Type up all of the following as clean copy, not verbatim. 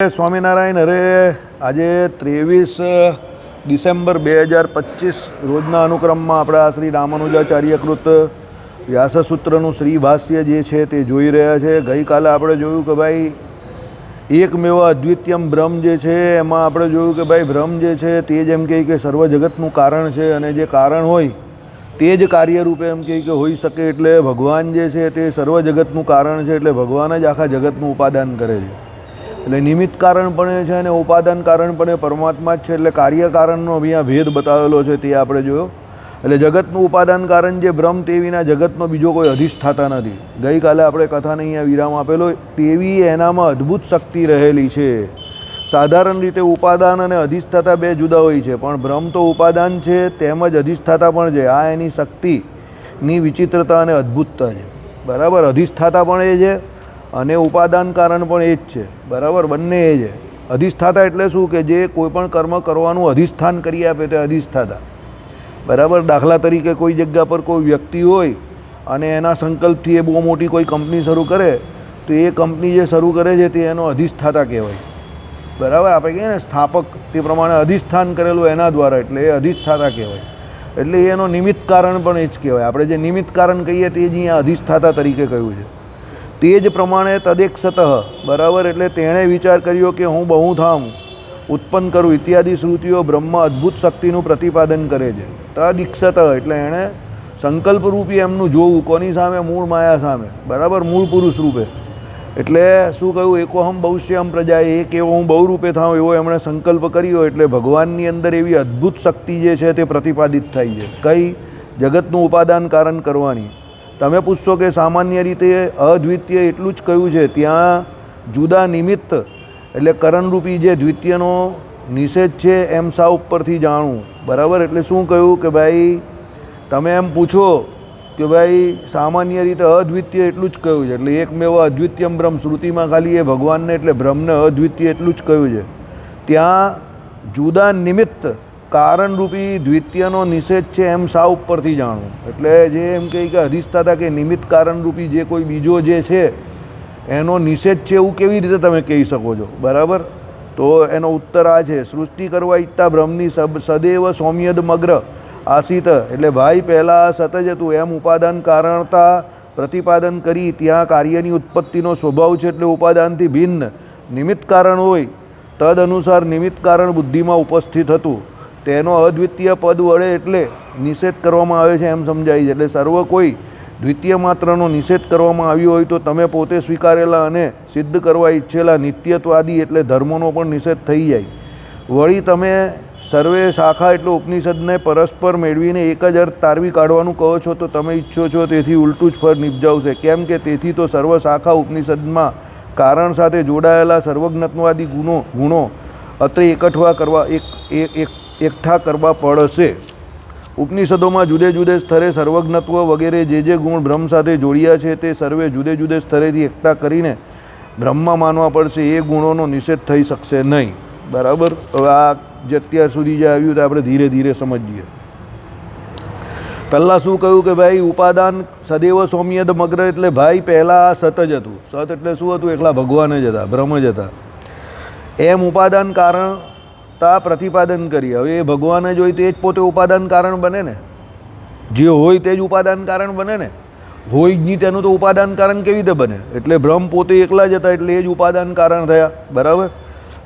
સ્વામિનારાયણ. અરે આજે 23 ડિસેમ્બર 2025 રોજના અનુક્રમમાં આપણે આ શ્રી રામાનુજાચાર્યકૃત વ્યાસસૂત્રનું શ્રી ભાષ્ય જે છે તે જોઈ રહ્યા છે. ગઈકાલે આપણે જોયું કે ભાઈ એકમેવ અદ્વિતીયમ બ્રહ્મ જે છે એમાં આપણે જોયું કે ભાઈ બ્રહ્મ જે છે તે જ એમ કહે કે સર્વ જગતનું કારણ છે અને જે કારણ હોય તે જ કાર્યરૂપે એમ કહે કે હોઈ શકે. એટલે ભગવાન જે છે તે સર્વ જગતનું કારણ છે, એટલે ભગવાન જ આખા જગતનું ઉપાદાન કરે છે. એટલે નિમિત્ત કારણ પણ છે અને ઉપાદાન કારણ પણ પરમાત્મા જ છે. એટલે કાર્ય કારણનો અહીંયા ભેદ બતાવેલો છે તે આપણે જોયો. એટલે જગતનું ઉપાદાન કારણ જે બ્રહ્મ તે વિના જગતમાં બીજો કોઈ અધિષ્ઠાતા નથી. ગઈકાલે આપણે કથાને અહીંયા વિરામ આપેલો. તેવી એનામાં અદ્ભુત શક્તિ રહેલી છે. સાધારણ રીતે ઉપાદાન અને અધિષ્ઠાતા બે જુદા હોય છે, પણ બ્રહ્મ તો ઉપાદાન છે તેમજ અધિષ્ઠાતા પણ છે. આ એની શક્તિની વિચિત્રતા અને અદ્ભુતતા છે. બરાબર, અધિષ્ઠાતા પણ એ છે અને ઉપાદાન કારણ પણ એ જ છે. બરાબર, બંને એ છે. અધિષ્ઠાતા એટલે શું કે જે કોઈ પણ કર્મ કરવાનું અધિષ્ઠાન કરી આપે તે અધિષ્ઠાતા. બરાબર, દાખલા તરીકે કોઈ જગ્યા પર કોઈ વ્યક્તિ હોય અને એના સંકલ્પથી એ બહુ મોટી કોઈ કંપની શરૂ કરે તો એ કંપની જે શરૂ કરે છે તે એનો અધિષ્ઠાતા કહેવાય. બરાબર, આપણે કહીએ ને સ્થાપક, તે પ્રમાણે અધિષ્ઠાન કરેલું એના દ્વારા, એટલે એ અધિષ્ઠાતા કહેવાય. એટલે એનો નિમિત્ત કારણ પણ એ જ કહેવાય. આપણે જે નિમિત્ત કારણ કહીએ તે જ અહીંયા અધિષ્ઠાતા તરીકે કહ્યું છે. તે જ પ્રમાણે તદેક્ષત, બરાબર, એટલે તેણે વિચાર કર્યો કે હું બહુ થામ ઉત્પન્ન કરું ઇત્યાદિ શ્રુતિઓ બ્રહ્મ અદ્ભુત શક્તિનું પ્રતિપાદન કરે છે. તદીક્ષત એટલે એણે સંકલ્પરૂપી એમનું જોવું. કોની સામે? મૂળ માયા સામે. બરાબર, મૂળ પુરુષ રૂપે. એટલે શું કહ્યું? એકોહમ બહુશ્યમ પ્રજા, એક એવો હું બહુ રૂપે થાઉં એવો એમણે સંકલ્પ કર્યો. એટલે ભગવાનની અંદર એવી અદ્ભુત શક્તિ જે છે તે પ્રતિપાદિત થાય છે. કઈ? જગતનું ઉપાદાન કારણ કરવાની. તમે પૂછશો કે સામાન્ય રીતે અદ્વિતીય એટલું જ કહ્યું છે, ત્યાં જુદા નિમિત્ત એટલે કરણરૂપી જે દ્વિતીયનો નિષેધ છે એમ સા ઉપરથી જાણવું. બરાબર, એટલે શું કહ્યું કે ભાઈ તમે એમ પૂછો કે ભાઈ સામાન્ય રીતે અદ્વિતીય એટલું જ કહ્યું છે, એટલે એકમેવ અદ્વિતીયમ બ્રહ્મ, શ્રુતિમાં ખાલી એ ભગવાનને એટલે બ્રહ્મને અદ્વિતીય એટલું જ કહ્યું છે. ત્યાં જુદા નિમિત્ત કારણરૂપી દ્વિતીયનો નિષેધ છે એમ સા ઉપરથી જાણવું. એટલે જે એમ કહે કે અધિષ્ઠાતા કે નિમિત્ત કારણરૂપી જે કોઈ બીજો જે છે એનો નિષેધ છે એવું કેવી રીતે તમે કહી શકો છો? બરાબર, તો એનો ઉત્તર આ છે. સૃષ્ટિ કરવા ઈચ્છતા બ્રહ્મની સદૈવ સૌમ્યદ મગ્ર આસિત, એટલે ભાઈ પહેલાં સત જ હતું એમ ઉપાદાન કારણતા પ્રતિપાદન કરી. ત્યાં કાર્યની ઉત્પત્તિનો સ્વભાવ છે એટલે ઉપાદાનથી ભિન્ન નિમિત્ત કારણ હોય તદ અનુસાર નિમિત્ત કારણ બુદ્ધિમાં ઉપસ્થિત હતું. તેનો અદ્વિતીય પદ વડે એટલે નિષેધ કરવામાં આવે છે એમ સમજાય છે. એટલે સર્વ કોઈ દ્વિતીય માત્રનો નિષેધ કરવામાં આવ્યો હોય તો તમે પોતે સ્વીકારેલા અને સિદ્ધ કરવા ઈચ્છેલા નિત્યત્વાદી એટલે ધર્મોનો પણ નિષેધ થઈ જાય. વળી તમે સર્વે શાખા એટલે ઉપનિષદને પરસ્પર મેળવીને એક જ અર્થ તારવી કાઢવાનું કહો છો તો તમે ઈચ્છો છો તેથી ઉલટું જ ફળ નિપજાવશે. કેમ કે તેથી તો સર્વ શાખા ઉપનિષદમાં કારણ સાથે જોડાયેલા સર્વજ્ઞત્વવાદી ગુણો અત્રે એકઠા કરવા પડશે. ઉપનિષદોમાં જુદે જુદે સ્તરે સર્વજ્ઞત્વ વગેરે જે ગુણ બ્રહ્મ સાથે જોડ્યા છે તે સર્વે જુદે જુદે સ્તરેથી એકઠા કરીને બ્રહ્મમાં માનવા પડશે. એ ગુણોનો નિષેધ થઈ શકશે નહીં. બરાબર, હવે આ જે અત્યાર સુધી જે આવ્યું તે આપણે ધીરે ધીરે સમજીએ. પહેલાં શું કહ્યું કે ભાઈ ઉપાદાન સદૈવ સૌમ્યદ મગ્ર, એટલે ભાઈ પહેલાં સત જ હતું. સત એટલે શું હતું? એકલા ભગવાન જ હતા, બ્રહ્મ જ હતા. એમ ઉપાદાન કારણતા પ્રતિપાદન કરી. હવે એ ભગવાન જ હોય તો એ જ પોતે ઉપાદાન કારણ બને ને. જે હોય તે જ ઉપાદાન કારણ બને ને. હોય જ નહીં તેનું તો ઉપાદાન કારણ કેવી રીતે બને? એટલે બ્રહ્મ પોતે એકલા જ હતા એટલે એ જ ઉપાદાન કારણ થયા. બરાબર,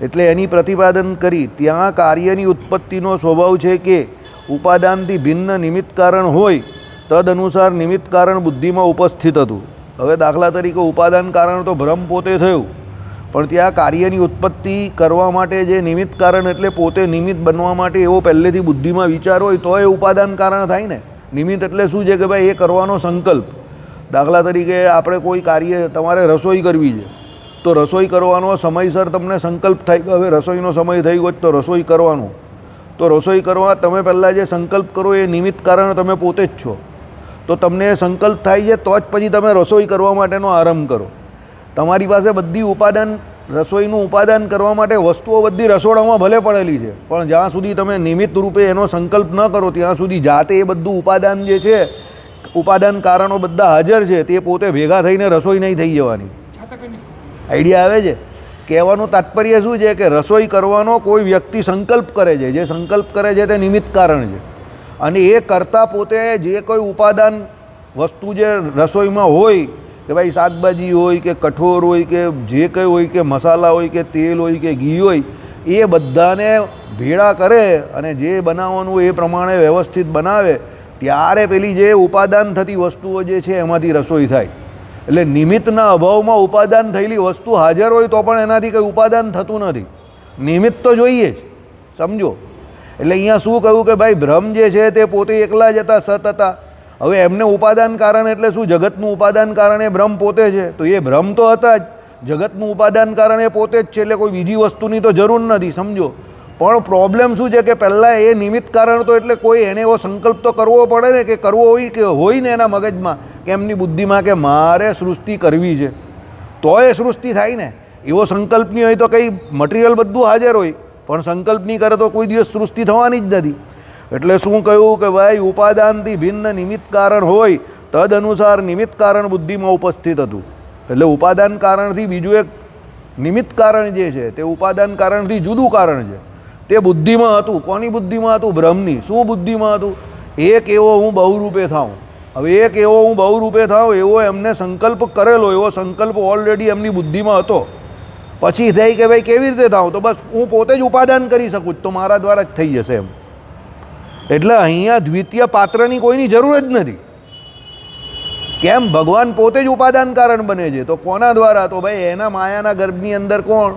એટલે એની પ્રતિપાદન કરી. ત્યાં કાર્યની ઉત્પત્તિનો સ્વભાવ છે કે ઉપાદાનથી ભિન્ન નિમિત્ત કારણ હોય તદ અનુસાર નિમિત્ત કારણ બુદ્ધિમાં ઉપસ્થિત હતું. હવે દાખલા તરીકે ઉપાદાન કારણ તો બ્રહ્મ પોતે થયું, પણ ત્યાં કાર્યની ઉત્પત્તિ કરવા માટે જે નિમિત્ત કારણ એટલે પોતે નિમિત્ત બનવા માટે એવો પહેલેથી બુદ્ધિમાં વિચાર હોય તો એ ઉપાદાન કારણ થાય ને. નિમિત્ત એટલે શું છે કે ભાઈ એ કરવાનો સંકલ્પ. દાખલા તરીકે આપણે કોઈ કાર્ય, તમારે રસોઈ કરવી છે તો રસોઈ કરવાનો સમયસર તમને સંકલ્પ થાય કે હવે રસોઈનો સમય થઈ ગયો તો રસોઈ કરવાનું. તો રસોઈ કરવા તમે પહેલાં જે સંકલ્પ કરો એ નિમિત્ત કારણ તમે પોતે જ છો. તો તમને એ સંકલ્પ થાય છે તો જ પછી તમે રસોઈ કરવા માટેનો આરંભ કરો. તમારી પાસે બધી ઉપાદાન, રસોઈનું ઉપાદાન કરવા માટે વસ્તુઓ બધી રસોડામાં ભલે પડેલી છે, પણ જ્યાં સુધી તમે નિમિત્ત રૂપે એનો સંકલ્પ ન કરો ત્યાં સુધી જાતે એ બધું ઉપાદાન જે છે, ઉપાદાન કારણો બધા હાજર છે તે પોતે ભેગા થઈને રસોઈ નહીં થઈ જવાની. આઈડિયા આવે છે? કહેવાનું તાત્પર્ય શું છે કે રસોઈ કરવાનો કોઈ વ્યક્તિ સંકલ્પ કરે છે, જે સંકલ્પ કરે છે તે નિમિત્ત કારણ છે, અને એ કરતાં પોતે જે કોઈ ઉપાદાન વસ્તુ જે રસોઈમાં હોય કે ભાઈ શાકભાજી હોય કે કઠોળ હોય કે જે કંઈ હોય કે મસાલા હોય કે તેલ હોય કે ઘી હોય, એ બધાને ભેળા કરે અને જે બનાવવાનું એ પ્રમાણે વ્યવસ્થિત બનાવે ત્યારે પેલી જે ઉપાદાન થતી વસ્તુઓ જે છે એમાંથી રસોઈ થાય. એટલે નિમિત્તના અભાવમાં ઉપાદાન થયેલી વસ્તુ હાજર હોય તો પણ એનાથી કંઈ ઉપાદાન થતું નથી. નિમિત્ત તો જોઈએ જ, સમજો. એટલે અહીંયા શું કહ્યું કે ભાઈ બ્રહ્મ જે છે તે પોતે એકલા જ હતા, સત હતા. હવે એમને ઉપાદાન કારણ એટલે શું? જગતનું ઉપાદાન કારણ એ બ્રહ્મ પોતે છે, તો એ બ્રહ્મ તો હતા જ, જગતનું ઉપાદાન કારણ એ પોતે જ છે, એટલે કોઈ બીજી વસ્તુની તો જરૂર નથી, સમજો. પણ પ્રોબ્લેમ શું છે કે પહેલાં એ નિમિત્ત કારણ તો એટલે કોઈ એને એવો સંકલ્પ તો કરવો પડે ને, કે કરવો હોય ને એના મગજમાં કે એમની બુદ્ધિમાં કે મારે સૃષ્ટિ કરવી છે, તો એ સૃષ્ટિ થાય ને. એવો સંકલ્પ નહીં હોય તો કંઈ મટીરિયલ બધું હાજર હોય, પણ સંકલ્પ નહીં કરે તો કોઈ દિવસ સૃષ્ટિ થવાની જ નથી. એટલે શું કહ્યું કે ભાઈ ઉપાદાનથી ભિન્ન નિમિત્ત કારણ હોય, તદ અનુસાર નિમિત્ત કારણ બુદ્ધિમાં ઉપસ્થિત હતું. એટલે ઉપાદાન કારણથી બીજું એક નિમિત્ત કારણ જે છે તે ઉપાદાન કારણથી જુદું કારણ છે, તે બુદ્ધિમાં હતું. કોની બુદ્ધિમાં હતું? બ્રહ્મની. શું બુદ્ધિમાં હતું? એક એવો હું બહુરૂપે થાઉં. હવે એક એવો હું બહુરૂપે થાઉં એવો એમને સંકલ્પ કરેલો, એવો સંકલ્પ ઓલરેડી એમની બુદ્ધિમાં હતો. પછી થઈ કે ભાઈ કેવી રીતે થાઉં? તો બસ હું પોતે જ ઉપાદાન કરી શકું, તો મારા દ્વારા જ થઈ જશે એમ. એટલે અહીંયા દ્વિતીય પાત્રની કોઈની જરૂર જ નથી. કેમ? ભગવાન પોતે જ ઉપાદાન કારણ બને છે. તો કોના દ્વારા? તો ભાઈ એના માયાના ગર્ભની અંદર કોણ?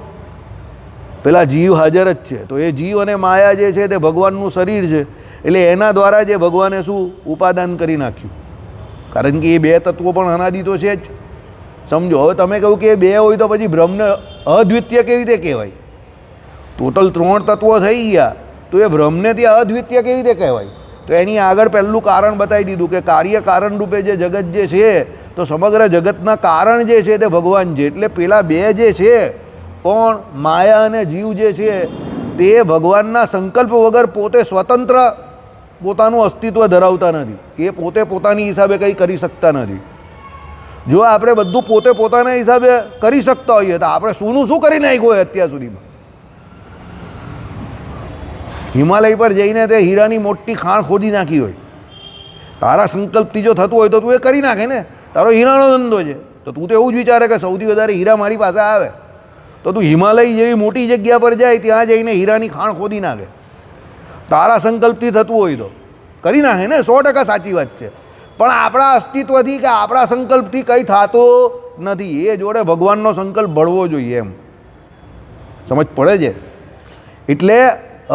પેલા જીવ હાજર જ છે. તો એ જીવ અને માયા જે છે તે ભગવાનનું શરીર છે, એટલે એના દ્વારા જે ભગવાને શું ઉપાદાન કરી નાખ્યું. કારણ કે એ બે તત્વો પણ અનાદિ તો છે જ, સમજો. હવે તમે કહ્યું કે એ બે હોય તો પછી બ્રહ્મને અદ્વિતીય કેવી રીતે કહેવાય? ટોટલ 3 તત્વો થઈ ગયા, તો એ બ્રહ્મને ત્યાં અદ્વિતીય કેવી રીતે કહેવાય? તો એની આગળ પહેલું કારણ બતાવી દીધું કે કાર્ય કારણ રૂપે જે જગત જે છે, તો સમગ્ર જગતના કારણ જે છે તે ભગવાન છે. એટલે પેલા બે જે છે, કોણ? માયા અને જીવ જે છે તે ભગવાનના સંકલ્પ વગર પોતે સ્વતંત્ર પોતાનું અસ્તિત્વ ધરાવતા નથી, કે પોતે પોતાની હિસાબે કંઈ કરી શકતા નથી. જો આપણે બધું પોતે પોતાના હિસાબે કરી શકતા હોઈએ તો આપણે શું કરી નાખ્યું હોય અત્યાર સુધીમાં? હિમાલય પર જઈને તે હીરાની મોટી ખાણ ખોદી નાખી હોય, તારા સંકલ્પથી જો થતું હોય તો તું એ કરી નાખે ને. તારો હીરાનો ધંધો છે, તો તું તો એવું જ વિચારે કે સૌથી વધારે હીરા મારી પાસે આવે, તો તું હિમાલય જેવી મોટી જગ્યા પર જાય, ત્યાં જઈને હીરાની ખાણ ખોદી નાખે. તારા સંકલ્પથી થતું હોય તો કરી નાખે ને. 100% સાચી વાત છે. પણ આપણા અસ્તિત્વથી કે આપણા સંકલ્પથી કંઈ થતું નથી. એ જોડે ભગવાનનો સંકલ્પ ભળવો જોઈએ, એમ સમજ પડે છે. એટલે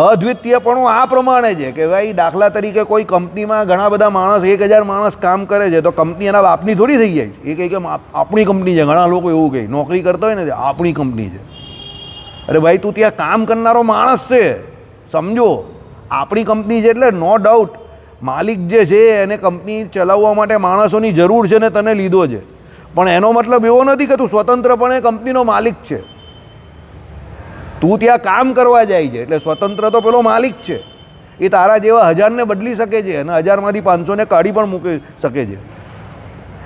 અદ્વિતીયપણું આ પ્રમાણે છે કે ભાઈ દાખલા તરીકે કોઈ કંપનીમાં ઘણા બધા માણસ, 1000 માણસ કામ કરે છે, તો કંપની એના બાપની થોડી થઈ જાય. એ કહે કે આપણી કંપની છે. ઘણા લોકો એવું કહે, નોકરી કરતા હોય ને, આપણી કંપની છે. અરે ભાઈ તું ત્યાં કામ કરનારો માણસ છે, સમજો. આપણી કંપની છે એટલે નો ડાઉટ માલિક જે છે એને કંપની ચલાવવા માટે માણસોની જરૂર છે ને તને લીધો છે, પણ એનો મતલબ એવો નથી કે તું સ્વતંત્રપણે કંપનીનો માલિક છે. તું ત્યાં કામ કરવા જાય છે એટલે સ્વતંત્ર તો પેલો માલિક છે. એ તારા જેવા 1000ને બદલી શકે છે અને 1000માંથી 500ને કાઢી પણ મૂકી શકે છે.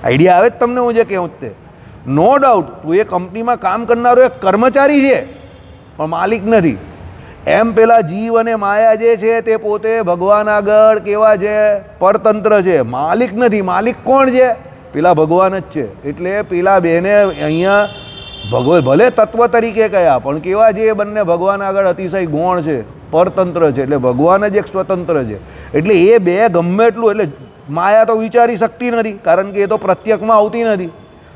આઈડિયા આવે જ તમને હું જે કહું તે? નો ડાઉટ તું એ કંપનીમાં કામ કરનારો એક કર્મચારી છે, પણ માલિક નથી. એમ પેલા જીવ અને માયા જે છે તે પોતે ભગવાન આગળ કેવા છે? પરતંત્ર છે, માલિક નથી. માલિક કોણ છે? પેલા ભગવાન જ છે. એટલે પેલા બેને અહીંયા ભલે તત્વ તરીકે કયા, પણ કેવા છે? એ બંને ભગવાન આગળ અતિશય ગૌણ છે, પરતંત્ર છે. એટલે ભગવાન જ એક સ્વતંત્ર છે. એટલે એ બે ગમે એટલું, એટલે માયા તો વિચારી શકતી નથી, કારણ કે એ તો પ્રત્યક્ષમાં આવતી નથી.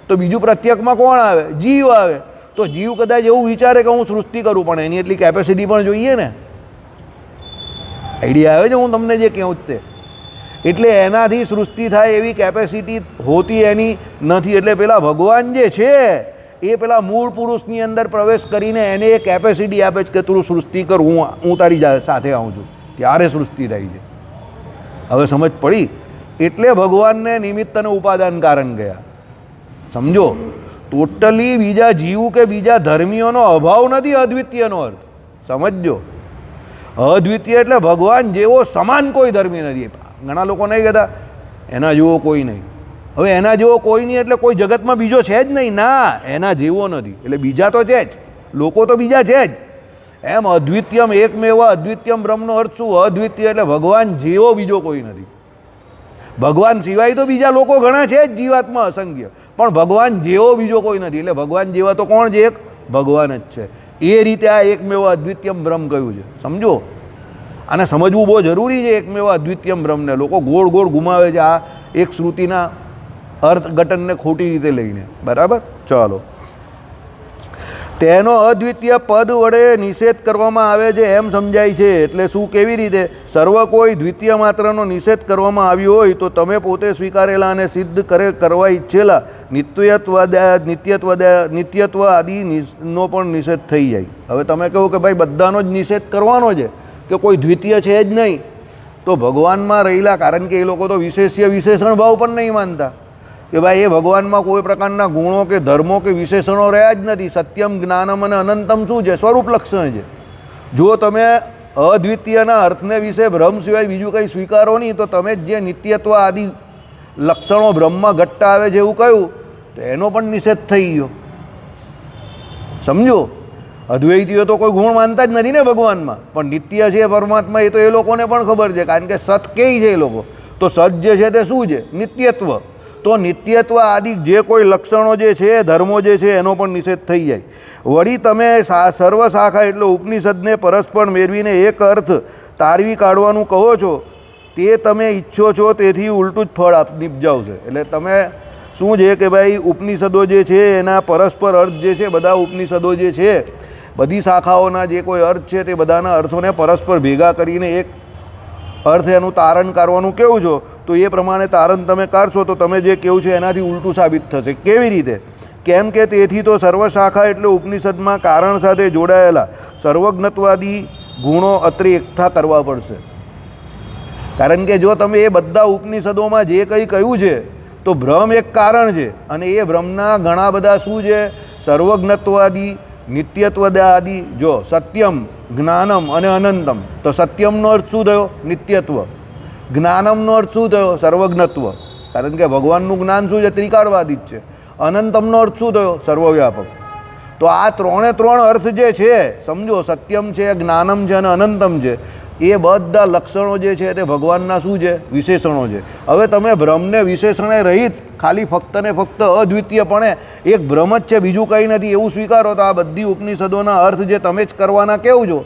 તો બીજું પ્રત્યક્ષમાં કોણ આવે? જીવ આવે. તો જીવ કદાચ એવું વિચારે કે હું સૃષ્ટિ કરું, પણ એની એટલી કેપેસિટી પણ જોઈએ ને. આઈડિયા આવે છે હું તમને જે કહું તે? એટલે એનાથી સૃષ્ટિ થાય એવી કેપેસિટી હોતી એની નથી. એટલે પેલા ભગવાન જે છે એ પેલા મૂળ પુરુષની અંદર પ્રવેશ કરીને એને એ કેપેસિટી આપે છે કે તું સૃષ્ટિ કર, હું તારી સાથે આવું છું, ત્યારે સૃષ્ટિ થાય છે. હવે સમજ પડી? એટલે ભગવાનને નિમિત્ત અને ઉપાદાન કારણ ગયા, સમજો. ટોટલી બીજા જીવ કે બીજા ધર્મીઓનો અભાવ નથી અદ્વિતીયનો અર્થ, સમજજો. અદ્વિતીય એટલે ભગવાન જેવો સમાન કોઈ ધર્મી નથી. ઘણા લોકો નહીં કહેતા એના જેવો કોઈ નહીં. હવે એના જેવો કોઈ નહીં એટલે કોઈ જગતમાં બીજો છે જ નહીં. ના, એના જેવો નથી એટલે બીજા તો છે જ, લોકો તો બીજા છે જ. એમ અદ્વિતીયમ એકમેવ અદ્વિતીયમ બ્રહ્મનો અર્થ શું? અદ્વિતીય એટલે ભગવાન જેવો બીજો કોઈ નથી. ભગવાન સિવાય તો બીજા લોકો ઘણા છે જ જીવાત્મા અસંખ્ય, પણ ભગવાન જેવો બીજો કોઈ નથી. એટલે ભગવાન જેવા તો કોણ છે? એક ભગવાન જ છે. એ રીતે આ એકમેવ અદ્વિતીયમ બ્રહ્મ કહ્યું છે. સમજો, આને સમજવું બહુ જરૂરી છે. એકમેવ અદ્વિતીયમ બ્રહ્મને લોકો ગોળ ગોળ ઘુમાવે છે આ એક શ્રુતિના અર્થઘટનને ખોટી રીતે લઈને. બરાબર, ચાલો. તેનો અદ્વિતીય પદ વડે નિષેધ કરવામાં આવે છે એમ સમજાય છે. એટલે શું, કેવી રીતે? સર્વ કોઈ દ્વિતીય માત્રનો નિષેધ કરવામાં આવ્યો હોય તો તમે પોતે સ્વીકારેલા અને સિદ્ધ કરવા ઈચ્છેલા નિત્યત્વ આદિનો પણ નિષેધ થઈ જાય. હવે તમે કહો કે ભાઈ બધાનો જ નિષેધ કરવાનો છે, કે કોઈ દ્વિતીય છે જ નહીં, તો ભગવાનમાં રહેલા, કારણ કે એ લોકો તો વિશેષ્ય વિશેષણ ભાવ પણ નહીં માનતા કે ભાઈ એ ભગવાનમાં કોઈ પ્રકારના ગુણો કે ધર્મો કે વિશેષણો રહ્યા જ નથી. સત્યમ, જ્ઞાનમ અને અનંતમ શું છે? સ્વરૂપ લક્ષણ છે. જો તમે અદ્વિતીયના અર્થને વિશે બ્રહ્મ સિવાય બીજું કંઈ સ્વીકારો નહીં, તો તમે જે નિત્યત્વ આદિ લક્ષણો બ્રહ્મમાં ઘટતા આવે છે એવું કહ્યું, તો એનો પણ નિષેધ થઈ ગયો. સમજો, અદ્વૈતીઓ તો કોઈ ગુણ માનતા જ નથી ને ભગવાનમાં, પણ નિત્ય છે પરમાત્મા એ તો એ લોકોને પણ ખબર છે, કારણ કે સત કેય છે એ લોકો. તો સત જે છે તે શું છે? નિત્યત્વ. તો નિત્યત્વ આદિ જે કોઈ લક્ષણો જે છે, ધર્મો જે છે, એનો પણ નિષેધ થઈ જાય. વળી તમે સર્વ શાખા એટલે ઉપનિષદને પરસ્પર મેળવીને એક અર્થ તારવી કાઢવાનું કહો છો, તે તમે ઈચ્છો છો તેથી ઉલટું જ ફળ નિપજાવશે. એટલે તમે શું છે કે ભાઈ ઉપનિષદો જે છે એના પરસ્પર અર્થ જે છે, બધા ઉપનિષદો જે છે, બધી શાખાઓના જે કોઈ અર્થ છે તે બધાના અર્થોને પરસ્પર ભેગા કરીને એક અર્થ એનું તારણ કાઢવાનું કેવું છો, તો એ પ્રમાણે તારણ તમે કાઢશો તો તમે જે કેવું છે એનાથી ઉલટું સાબિત થશે. કેવી રીતે? કેમ કે તેથી તો સર્વ શાખા એટલે ઉપનિષદમાં કારણ સાથે જોડાયેલા સર્વજ્ઞત્વાદી ગુણો અત્રે એકઠા કરવા પડશે. કારણ કે જો તમે એ બધા ઉપનિષદોમાં જે કંઈ કહ્યું છે, તો બ્રહ્મ એક કારણ છે, અને એ બ્રહ્મના ઘણા બધા શું છે? સર્વજ્ઞત્વાદી, નિત્યત્વદાદી. જો સત્યમ, જ્ઞાનમ અને અનંતમ, તો સત્યમનો અર્થ શું થયો? નિત્યત્વ. જ્ઞાનમનો અર્થ શું થયો? સર્વજ્ઞત્વ. કારણ કે ભગવાનનું જ્ઞાન શું છે? ત્રિકાળવાદી જ છે. અનંતમનો અર્થ શું થયો? સર્વવ્યાપક. તો આ ત્રણે ત્રણ અર્થ જે છે, સમજો, સત્યમ છે, જ્ઞાનમ છે અને અનંતમ છે, એ બધા લક્ષણો જે છે તે ભગવાનના શું છે? વિશેષણો છે. હવે તમે બ્રહ્મને વિશેષણે રહિત ખાલી ફક્ત ને ફક્ત અદ્વિતીયપણે એક બ્રહ્મ જ છે, બીજું કંઈ નથી એવું સ્વીકારો, તો આ બધી ઉપનિષદોના અર્થ જે તમે જ કરવાના કેવું છો,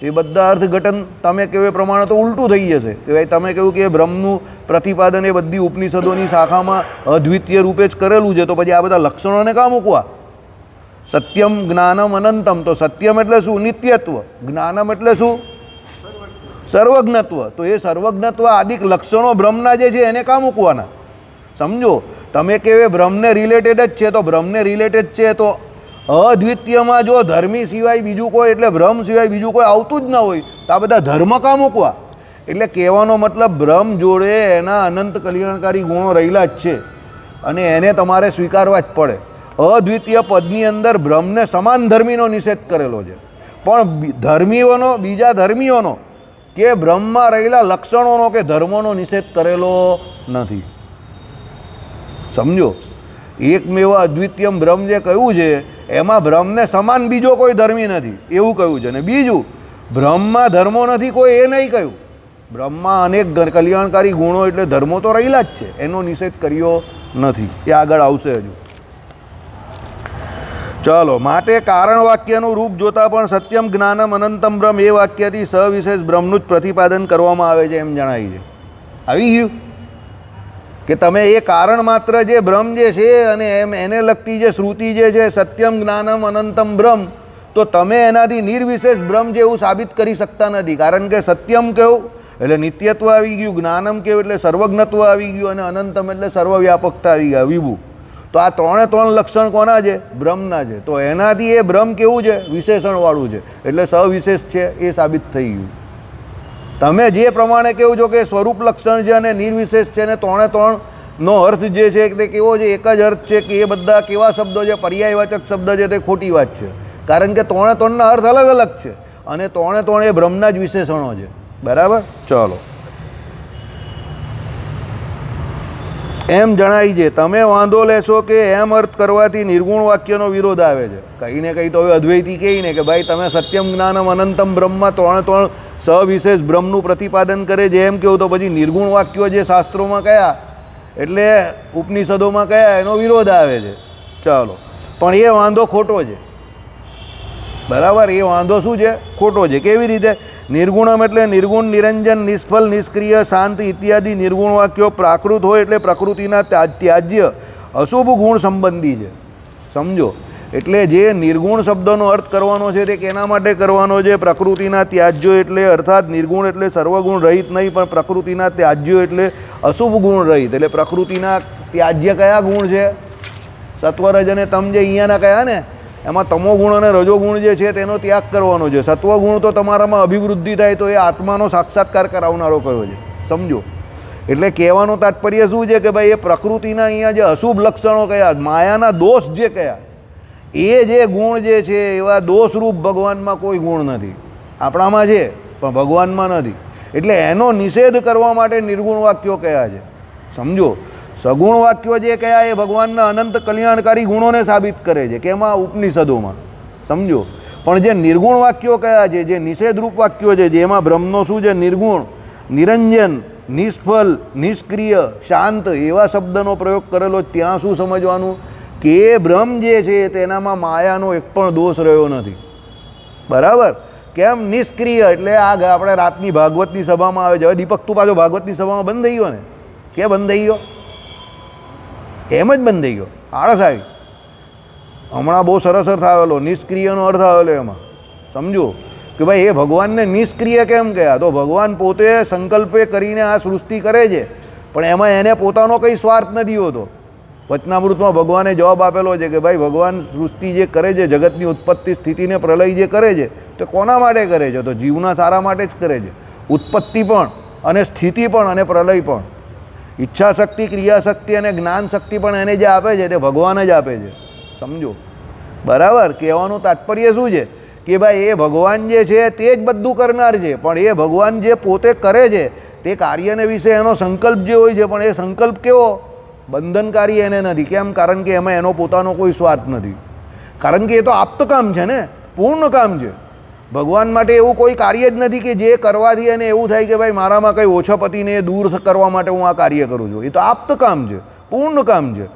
એ બધા અર્થઘટન તમે કેવું એ પ્રમાણે તો ઉલટું થઈ જશે. કે ભાઈ તમે કહ્યું કે બ્રહ્મનું પ્રતિપાદન એ બધી ઉપનિષદોની શાખામાં અદ્વિતીય રૂપે જ કરેલું છે, તો પછી આ બધા લક્ષણોને કાં મૂકવા? સત્યમ, જ્ઞાનમ, અનંતમ. તો સત્યમ એટલે શું? નિત્યત્વ. જ્ઞાનમ એટલે શું? સર્વજ્ઞત્વ. તો એ સર્વજ્ઞત્વ આદિક લક્ષણો બ્રહ્મના જે છે એને કાં મૂકવાના? સમજો, તમે કહેવે બ્રહ્મને રિલેટેડ જ છે, તો બ્રહ્મને રિલેટેડ છે, તો અદ્વિતીયમાં જો ધર્મી સિવાય બીજું કોઈ, એટલે બ્રહ્મ સિવાય બીજું કોઈ આવતું જ ન હોય, તો આ બધા ધર્મ કાં મૂકવા? એટલે કહેવાનો મતલબ બ્રહ્મ જોડે એના અનંત કલ્યાણકારી ગુણો રહેલા જ છે, અને એને તમારે સ્વીકારવા જ પડે. અદ્વિતીય પદની અંદર બ્રહ્મને સમાન ધર્મીનો નિષેધ કરેલો છે, પણ ધર્મીઓનો, બીજા ધર્મીઓનો કે બ્રહ્મમાં રહેલા લક્ષણોનો કે ધર્મોનો નિષેધ કરેલો નથી. સમજો, એકમેવ અદ્વિતીયમ બ્રહ્મ જે કહ્યું છે એમાં બ્રહ્મને સમાન બીજો કોઈ ધર્મી નથી એવું કહ્યું છે. અને બીજું, બ્રહ્મમાં ધર્મો નથી કોઈ એ નહીં કહ્યું. બ્રહ્મમાં અનેક કલ્યાણકારી ગુણો એટલે ધર્મો તો રહેલા જ છે, એનો નિષેધ કર્યો નથી. એ આગળ આવશે હજુ. ચાલો, માટે કારણ વાક્યનું રૂપ જોતાં પણ સત્યમ, જ્ઞાનમ, અનંતમ બ્રહ્મ એ વાક્યથી સવિશેષ બ્રહ્મનું જ પ્રતિપાદન કરવામાં આવે છે એમ જણાય છે. આવી ગયું કે તમે એ કારણ માત્ર જે બ્રહ્મ જે છે અને એમ એને લગતી જે શ્રુતિ જે છે સત્યમ, જ્ઞાનમ, અનંતમ બ્રહ્મ, તો તમે એનાથી નિર્વિશેષ બ્રહ્મ જેવું સાબિત કરી શકતા નથી. કારણ કે સત્યમ કેવું એટલે નિત્યત્વ આવી ગયું, જ્ઞાનમ કેવું એટલે સર્વજ્ઞત્વ આવી ગયું, અને અનંતમ એટલે સર્વવ્યાપકતા આવી ગયા, વિભુ. તો આ ત્રણે ત્રણ લક્ષણ કોના છે? બ્રહ્મના છે. તો એનાથી એ બ્રહ્મ કેવું છે? વિશેષણવાળું છે, એટલે સવિશેષ છે એ સાબિત થઈ ગયું. તમે જે પ્રમાણે કેવું છો કે સ્વરૂપ લક્ષણ છે અને નિર્વિશેષ છે, અને ત્રણે ત્રણનો અર્થ જે છે તે કેવો છે? એક જ અર્થ છે. કે એ બધા કેવા શબ્દો છે? પર્યાયવાચક શબ્દ છે, તે ખોટી વાત છે. કારણ કે ત્રણે ત્રણના અર્થ અલગ અલગ છે, અને ત્રણે ત્રણ એ બ્રહ્મના જ વિશેષણો છે. બરાબર, ચાલો એમ જણાય છે. તમે વાંધો લેશો કે એમ અર્થ કરવાથી નિર્ગુણ વાક્યનો વિરોધ આવે છે. કંઈ ને કંઈ તો હવે અદ્વૈતી કહે ને કે ભાઈ તમે સત્યમ જ્ઞાનમ અનંતમ બ્રહ્મમાં ત્રણ સવિશેષ બ્રહ્મનું પ્રતિપાદન કરે છે એમ કહું તો પછી નિર્ગુણ વાક્યો જે શાસ્ત્રોમાં કયા એટલે ઉપનિષદોમાં કયા એનો વિરોધ આવે છે. ચાલો, પણ એ વાંધો ખોટો છે. બરાબર, એ વાંધો શું છે? ખોટો છે. કેવી રીતે? નિર્ગુણમ એટલે નિર્ગુણ, નિરંજન, નિષ્ફળ, નિષ્ક્રિય, શાંત ઇત્યાદિ નિર્ગુણ વાક્યો પ્રાકૃત હોય એટલે પ્રકૃતિના ત્યાજ્ય અશુભ ગુણ સંબંધી છે. સમજો, એટલે જે નિર્ગુણ શબ્દનો અર્થ કરવાનો છે તે કેના માટે કરવાનો છે? પ્રકૃતિના ત્યાજ્યો એટલે, અર્થાત નિર્ગુણ એટલે સર્વગુણ રહિત નહીં, પણ પ્રકૃતિના ત્યાજ્યો એટલે અશુભ ગુણ રહિત. એટલે પ્રકૃતિના ત્યાજ્ય કયા ગુણ છે? સત્વરજ અને તમ જે અહીંયાના કયા ને, એમાં તમો ગુણ અને રજોગુણ જે છે તેનો ત્યાગ કરવાનો છે. સત્વગુણ તો તમારામાં અભિવૃદ્ધિ થાય તો એ આત્માનો સાક્ષાત્કાર કરાવનારો કયો છે. સમજો, એટલે કહેવાનું તાત્પર્ય શું છે કે ભાઈ એ પ્રકૃતિના અહીંયા જે અશુભ લક્ષણો કયા, માયાના દોષ જે કયા, એ જે ગુણ જે છે એવા દોષરૂપ ભગવાનમાં કોઈ ગુણ નથી. આપણામાં છે પણ ભગવાનમાં નથી. એટલે એનો નિષેધ કરવા માટે નિર્ગુણ વાક્યો કયા છે. સમજો, સગુણ વાક્યો જે કયા એ ભગવાનના અનંત કલ્યાણકારી ગુણોને સાબિત કરે છે. કેમાં? ઉપનિષદોમાં. સમજો, પણ જે નિર્ગુણ વાક્યો કયા છે, જે નિષેધરૂપ વાક્યો છે, જેમાં બ્રહ્મનો શું છે? નિર્ગુણ, નિરંજન, નિષ્ફળ, નિષ્ક્રિય, શાંત એવા શબ્દનો પ્રયોગ કરેલો. ત્યાં શું સમજવાનું કે બ્રહ્મ જે છે તેનામાં માયાનો એક પણ દોષ રહ્યો નથી. બરાબર? કેમ? નિષ્ક્રિય એટલે આ આપણે રાતની ભાગવતની સભામાં આવે છે. હવે દીપક તું પાછો ભાગવતની સભામાં બંધ થઈ ગયો ને? કે બંધ થઈ ગયો? એમ જ બંધ થઈ ગયો. આળસ આવી. હમણાં બહુ સરસ અર્થ આવેલો, નિષ્ક્રિયનો અર્થ આવેલો એમાં. સમજો કે ભાઈ એ ભગવાનને નિષ્ક્રિય કેમ કહ્યા? તો ભગવાન પોતે સંકલ્પે કરીને આ સૃષ્ટિ કરે છે, પણ એમાં એને પોતાનો કંઈ સ્વાર્થ નથી હોતો. વચનામૃતમાં ભગવાને જવાબ આપેલો છે કે ભાઈ ભગવાન સૃષ્ટિ જે કરે છે, જગતની ઉત્પત્તિ સ્થિતિને પ્રલય જે કરે છે, તે કોના માટે કરે છે? તો જીવના સારા માટે જ કરે છે. ઉત્પત્તિ પણ અને સ્થિતિ પણ અને પ્રલય પણ. ઈચ્છા શક્તિ, ક્રિયાશક્તિ અને જ્ઞાન શક્તિ પણ એને જે આપે છે તે ભગવાન જ આપે છે. સમજો, બરાબર? કહેવાનું તાત્પર્ય શું છે કે ભાઈ એ ભગવાન જે છે તે જ બધું કરનાર છે, પણ એ ભગવાન જે પોતે કરે છે તે કાર્યને વિશે એનો સંકલ્પ જે હોય છે, પણ એ સંકલ્પ કેવો? બંધનકારી એને નથી. કેમ? કારણ કે એમાં એનો પોતાનો કોઈ સ્વાર્થ નથી. કારણ કે એ તો આપ્ત કામ છે ને, પૂર્ણ કામ છે. ભગવાન માટે એવું કોઈ કાર્ય જ નથી કે જે કરવાથી એને એવું થાય કે ભાઈ મારામાં કંઈ ઓછાપતિને દૂર કરવા માટે હું આ કાર્ય કરું છું. એ તો આપ્ત કામ છે, પૂર્ણ કામ છે,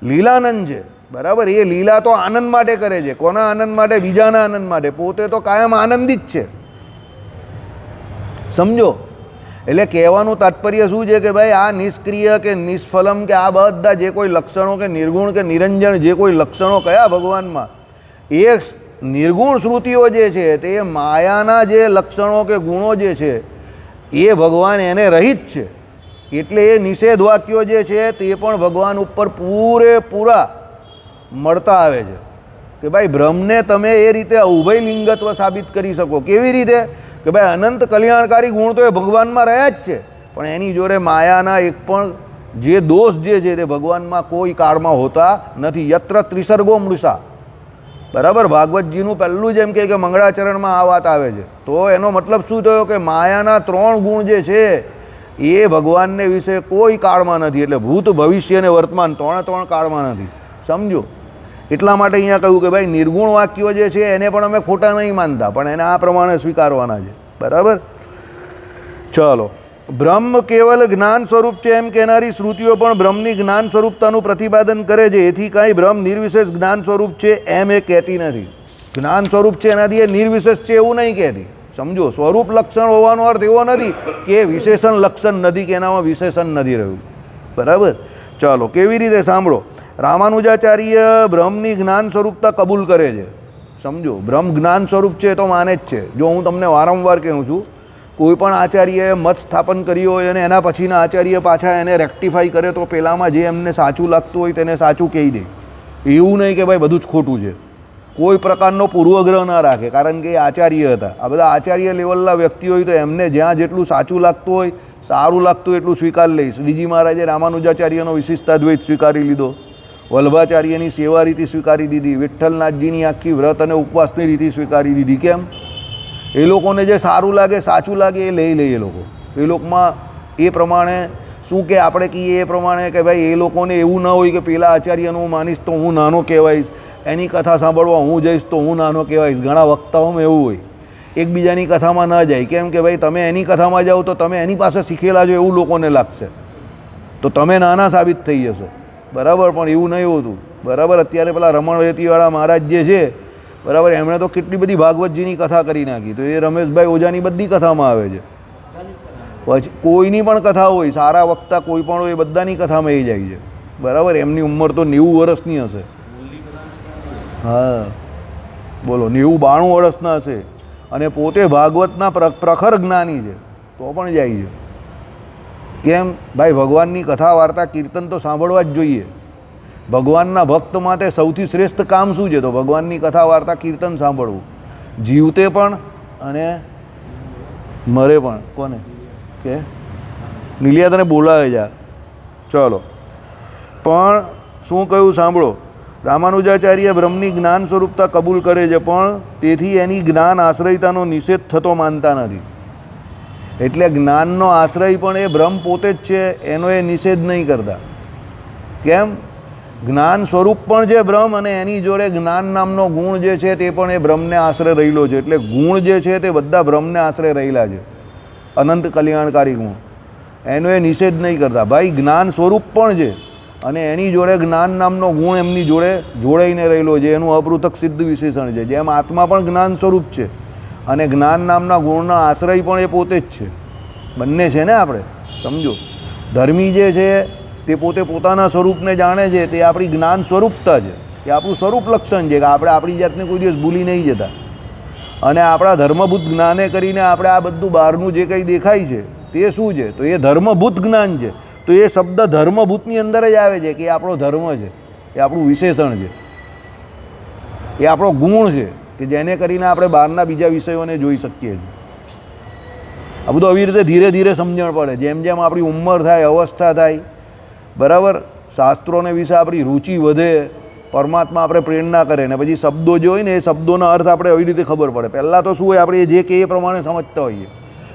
લીલાનંદ છે. બરાબર? એ લીલા તો આનંદ માટે કરે છે. કોના આનંદ માટે? બીજાના આનંદ માટે. પોતે તો કાયમ આનંદિત છે. સમજો, એટલે કહેવાનું તાત્પર્ય શું છે કે ભાઈ આ નિષ્ક્રિય કે નિષ્ફલમ કે આ બધા જે કોઈ લક્ષણો કે નિર્ગુણ કે નિરંજન જે કોઈ લક્ષણો કયા ભગવાનમાં, એ નિર્ગુણ શ્રુતિઓ જે છે તે માયાના જે લક્ષણો કે ગુણો જે છે એ ભગવાન એને રહિત છે. એટલે એ નિષેધ વાક્યો જે છે તે પણ ભગવાન ઉપર પૂરેપૂરા મળતા આવે છે કે ભાઈ બ્રહ્મને તમે એ રીતે ઉભય લિંગત્વ સાબિત કરી શકો. કેવી રીતે? કે ભાઈ અનંત કલ્યાણકારી ગુણ તો એ ભગવાનમાં રહ્યા જ છે, પણ એની જોડે માયાના એક પણ જે દોષ જે છે તે ભગવાનમાં કોઈ કાળમાં હોતા નથી. યત્ર ત્રિસર્ગો મૃષા. બરાબર? ભાગવતજીનું પહેલું જ એમ કે મંગળાચરણમાં આ વાત આવે છે. તો એનો મતલબ શું થયો કે માયાના 3 ગુણ જે છે એ ભગવાનને વિશે કોઈ કાળમાં નથી. એટલે ભૂત, ભવિષ્ય અને વર્તમાન 3 કાળમાં નથી. સમજો, એટલા માટે અહીંયા કહ્યું કે ભાઈ નિર્ગુણ વાક્યો જે છે એને પણ અમે ખોટા નહીં માનતા, પણ એને આ પ્રમાણે સ્વીકારવાના છે. બરાબર? ચાલો, બ્રહ્મ કેવલ જ્ઞાન સ્વરૂપ છે એમ કહેનારી શ્રુતિઓ પણ બ્રહ્મની જ્ઞાન સ્વરૂપતાનું પ્રતિપાદન કરે છે. એથી કાંઈ બ્રહ્મ નિર્વિશેષ જ્ઞાન સ્વરૂપ છે એમ એ કહેતી નથી. જ્ઞાન સ્વરૂપ છે એનાથી એ નિર્વિશેષ છે એવું નહીં કહેતી. સમજો, સ્વરૂપ લક્ષણ હોવાનો અર્થ એવો નથી કે વિશેષણ લક્ષણ નથી કે એનામાં વિશેષણ નથી રહ્યું. બરાબર? ચાલો, કેવી રીતે? સાંભળો. રામાનુજાચાર્ય બ્રહ્મની જ્ઞાન સ્વરૂપતા કબૂલ કરે છે. સમજો, બ્રહ્મ જ્ઞાન સ્વરૂપ છે તો માને જ છે. જો હું તમને વારંવાર કહું છું, કોઈ પણ આચાર્યએ મત સ્થાપન કર્યું હોય અને એના પછીના આચાર્ય પાછા એને રેક્ટિફાઈ કરે તો પહેલાંમાં જે એમને સાચું લાગતું હોય તેને સાચું કહી દે. એવું નહીં કે ભાઈ બધું જ ખોટું છે. કોઈ પ્રકારનો પૂર્વગ્રહ ન રાખે, કારણ કે એ આચાર્ય હતા. આ બધા આચાર્ય લેવલના વ્યક્તિ હોય તો એમને જ્યાં જેટલું સાચું લાગતું હોય, સારું લાગતું એટલું સ્વીકાર લઈશ. શ્રીજી મહારાજે રામાનુજાચાર્યનો વિશિષ્ટાદ્વૈત સ્વીકારી લીધો, વલ્ભાચાર્યની સેવા રીતિ સ્વીકારી દીધી, વિઠ્ઠલનાથજીની આખી વ્રત અને ઉપવાસની રીતિ સ્વીકારી દીધી. કેમ? એ લોકોને જે સારું લાગે, સાચું લાગે એ લઈ લે. એ લોકોમાં એ પ્રમાણે શું કે આપણે કહીએ એ પ્રમાણે કે ભાઈ એ લોકોને એવું ન હોય કે પેલા આચાર્યનું હું માનીશ તો હું નાનો કહેવાઈશ, એની કથા સાંભળવા હું જઈશ તો હું નાનો કહેવાઈશ. ઘણા વક્તાઓમાં એવું હોય, એકબીજાની કથામાં ન જાય. કેમ કે ભાઈ તમે એની કથામાં જાઓ તો તમે એની પાસે શીખેલા છો એવું લોકોને લાગશે, તો તમે નાના સાબિત થઈ જશો. બરાબર, પણ એવું નહીં હોતું. બરાબર, અત્યારે પેલા રમણ રેતીવાળા મહારાજ જે છે, બરાબર, એમણે તો કેટલી બધી ભાગવતજીની કથા કરી નાખી. તો એ રમેશભાઈ ઓઝાની બધી કથામાં આવે છે. પછી કોઈની પણ કથા હોય, સારા વક્તા કોઈ પણ હોય, બધાની કથામાં એ જાય છે. બરાબર, એમની ઉંમર તો 90 વર્ષની હશે. હા બોલો, 90-92 વર્ષના હશે અને પોતે ભાગવતના પ્રખર જ્ઞાની છે, તો પણ જાય છે. કેમ ભાઈ? ભગવાનની કથા વાર્તા કીર્તન તો સાંભળવા જ જોઈએ. ભગવાનના ભક્ત માટે સૌથી શ્રેષ્ઠ કામ શું છે? તો ભગવાનની કથા વાર્તા કીર્તન સાંભળવું, જીવતે પણ અને મરે પણ. કોને કે નીલિયા તને બોલાવે જા, ચલો. પણ શું કહ્યું સાંભળો. રામાનુજાચાર્ય બ્રહ્મની જ્ઞાન સ્વરૂપતા કબૂલ કરે છે, પણ તેથી એની જ્ઞાન આશ્રયતાનો નિષેધ થતો માનતા નથી. એટલે જ્ઞાનનો આશ્રય પણ એ બ્રહ્મ પોતે જ છે, એનો એ નિષેધ નહીં કરતા. કેમ? જ્ઞાન સ્વરૂપ પણ છે બ્રહ્મ, અને એની જોડે જ્ઞાન નામનો ગુણ જે છે તે પણ એ બ્રહ્મને આશ્રય રહેલો છે. એટલે ગુણ જે છે તે બધા બ્રહ્મને આશ્રય રહેલા છે, અનંત કલ્યાણકારી ગુણ. એનો એ નિષેધ નહીં કરતા. ભાઈ જ્ઞાન સ્વરૂપ પણ છે અને એની જોડે જ્ઞાન નામનો ગુણ એમની જોડે જોડાઈને રહેલો છે, એનું અપૃથક સિદ્ધ વિશેષણ છે. જેમ આત્મા પણ જ્ઞાન સ્વરૂપ છે અને જ્ઞાન નામના ગુણના આશ્રય પણ એ પોતે જ છે. બંને છે ને. આપણે સમજો, ધર્મી જે છે તે પોતે પોતાના સ્વરૂપને જાણે છે, તે આપણી જ્ઞાન સ્વરૂપતા છે, એ આપણું સ્વરૂપ લક્ષણ છે કે આપણે આપણી જાતને કોઈ દિવસ ભૂલી નહીં જતા. અને આપણા ધર્મભૂત જ્ઞાને કરીને આપણે આ બધું બહારનું જે કંઈ દેખાય છે તે શું છે? તો એ ધર્મભૂત જ્ઞાન છે. તો એ શબ્દ ધર્મભૂતની અંદર જ આવે છે કે એ આપણો ધર્મ છે, એ આપણું વિશેષણ છે, એ આપણો ગુણ છે કે જેને કરીને આપણે બહારના બીજા વિષયોને જોઈ શકીએ છીએ. આ બધું આવી રીતે ધીરે ધીરે સમજણ પડે. જેમ જેમ આપણી ઉંમર થાય, અવસ્થા થાય, બરાબર, શાસ્ત્રોને વિશે આપણી રુચિ વધે, પરમાત્મા આપણે પ્રેરણા કરે, ને પછી શબ્દો જે હોય ને એ શબ્દોના અર્થ આપણે આવી રીતે ખબર પડે. પહેલાં તો શું હોય, આપણે જે કે એ પ્રમાણે સમજતા હોઈએ,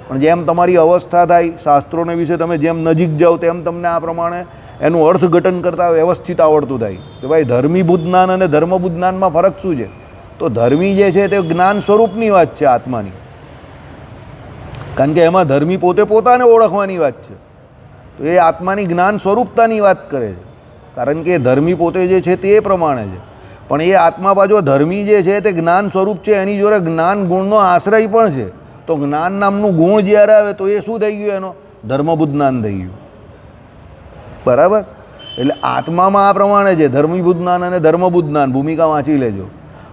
પણ જેમ તમારી અવસ્થા થાય, શાસ્ત્રોને વિશે તમે જેમ નજીક જાઓ તેમ તમને આ પ્રમાણે એનું અર્થઘટન કરતાં વ્યવસ્થિત આવડતું થાય કે ભાઈ ધર્મીભૂત જ્ઞાન અને ધર્મભૂત જ્ઞાનમાં ફરક શું છે. તો ધર્મી જે છે તે જ્ઞાન સ્વરૂપની વાત છે, આત્માની. કારણ કે એમાં ધર્મી પોતે પોતાને ઓળખવાની વાત છે, તો એ આત્માની જ્ઞાન સ્વરૂપતાની વાત કરે છે. કારણ કે ધર્મી પોતે જે છે તે પ્રમાણે છે, પણ એ આત્મા પાછો ધર્મી જે છે તે જ્ઞાન સ્વરૂપ છે, એની જોડે જ્ઞાન ગુણનો આશ્રય પણ છે. તો જ્ઞાન નામનું ગુણ જ્યારે આવે તો એ શું થઈ ગયું? એનો ધર્મભૂત જ્ઞાન થઈ ગયું. બરાબર, એટલે આત્મામાં આ પ્રમાણે છે, ધર્મીભૂત જ્ઞાન અને ધર્મભૂત જ્ઞાન. ભૂમિકા વાંચી લેજો.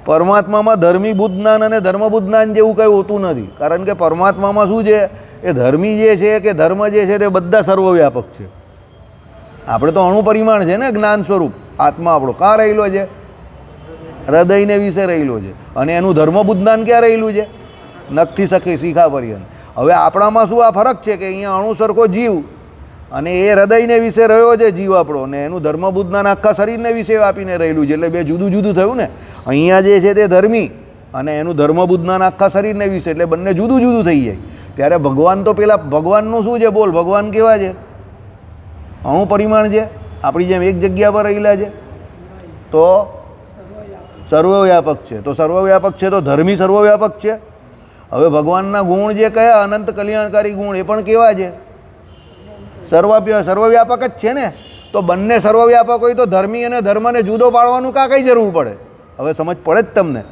પરમાત્મામાં ધર્મીભૂત જ્ઞાન અને ધર્મભૂત જ્ઞાન જેવું કંઈ હોતું નથી. કારણ કે પરમાત્મામાં શું છે, એ ધર્મી જે છે કે ધર્મ જે છે તે બધા સર્વવ્યાપક છે. આપણે તો અણુ પરિમાણ છે ને જ્ઞાન સ્વરૂપ. આત્મા આપણો કાં રહેલો છે? હૃદયને વિશે રહેલો છે. અને એનું ધર્મભૂત જ્ઞાન ક્યાં રહેલું છે? નખથી સખે શીખા પર્યંત. હવે આપણામાં શું આ ફરક છે કે અહીંયા અણુ સરખો જીવ અને એ હૃદયને વિશે રહ્યો છે જીવ આપણો, ને એનું ધર્મભૂત જ્ઞાન આખા શરીરને વિશે આપીને રહેલું છે. એટલે બે જુદું જુદું થયું ને. અહીંયા જે છે તે ધર્મી અને એનું ધર્મભૂત જ્ઞાન આખા શરીરને વિશે, એટલે બંને જુદું જુદું થઈ જાય. ત્યારે ભગવાન તો પેલા ભગવાનનું શું છે? બોલ, ભગવાન કેવા છે? અણુ પરિમાણ છે, આપણી જેમ એક જગ્યા પર રહેલા છે, તો સર્વવ્યાપક છે. તો સર્વવ્યાપક છે તો ધર્મી સર્વવ્યાપક છે. હવે ભગવાનના ગુણ જે કયા અનંત કલ્યાણકારી ગુણ, એ પણ કેવા છે? સર્વવ્યાપક જ છે ને. તો બંને સર્વવ્યાપક હોય તો ધર્મી અને ધર્મને જુદો પાડવાનું કાં કઈ જરૂર પડે? હવે સમજ પડે જ તમને.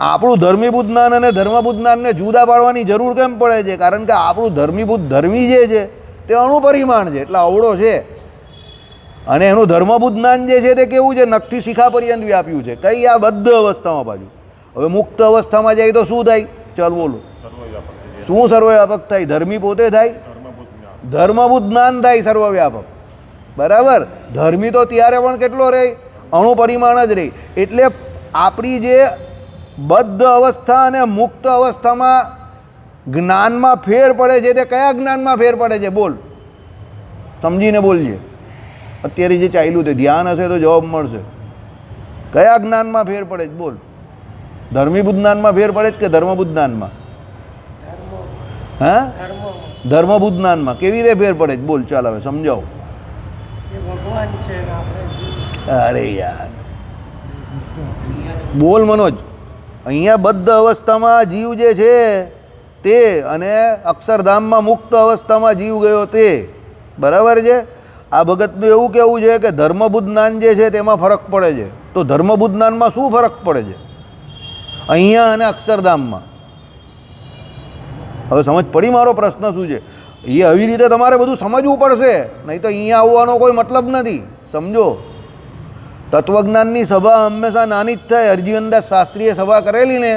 આપણું ધર્મીભૂત જ્ઞાન અને ધર્મભૂત જ્ઞાનને જુદા પાડવાની જરૂર કેમ પડે છે? કારણ કે આપણું ધર્મીભૂત ધર્મી જે છે તે અણુ પરિમાણ છે, એટલે અવળો છે. અને એનું ધર્મભૂત જ્ઞાન જે છે તે કેવું છે? નખથી શિખા પર્યંત વ્યાપ્યું છે. કઈ? આ બદ્ધ અવસ્થામાં પાછું. હવે મુક્ત અવસ્થામાં જાય તો શું થાય? ચાલ બોલો, શું સર્વવ્યાપક થાય? ધર્મી પોતે થાય, ધર્મભૂત જ્ઞાન થાય સર્વવ્યાપક. બરાબર, ધર્મી તો ત્યારે પણ કેટલો રહે? અણુ પરિમાણ જ રહે. એટલે આપણી જે બદ્ધ અવસ્થા અને મુક્ત અવસ્થામાં જ્ઞાનમાં ફેર પડે છે, તે કયા જ્ઞાનમાં ફેર પડે છે? બોલ, સમજીને બોલજે. અત્યારે જે ચાલ્યું તે ધ્યાન હશે તો જવાબ મળશે. કયા જ્ઞાનમાં ફેર પડે છે? બોલ. ધર્મીભૂત જ્ઞાનમાં ફેર પડે છે કે ધર્મભૂત જ્ઞાનમાં? હા, ધર્મભૂત જ્ઞાનમાં. કેવી રીતે ફેર પડે છે? બોલ, ચાલ હવે સમજાવો. ભગવાન છે ને આપણે અરે યાર બોલ મનોજ, અહીંયા બદ્ધ અવસ્થામાં જીવ જે છે તે અને અક્ષરધામમાં મુક્ત અવસ્થામાં જીવ ગયો તે બરાબર છે. આ ભગતનું એવું કહેવું છે કે ધર્મબુદ્ધ જ્ઞાન જે છે તેમાં ફરક પડે છે. તો ધર્મબુદ્ધ જ્ઞાનમાં શું ફરક પડે છે અહીંયા અને અક્ષરધામમાં? હવે સમજ પડી મારો પ્રશ્ન શું છે? એ આવી રીતે તમારે બધું સમજવું પડશે, નહીં તો અહીંયા આવવાનો કોઈ મતલબ નથી. સમજો, તત્વજ્ઞાનની સભા હંમેશા નાની જ થાય. હરજીવનદાસ શાસ્ત્રીએ સભા કરેલી ને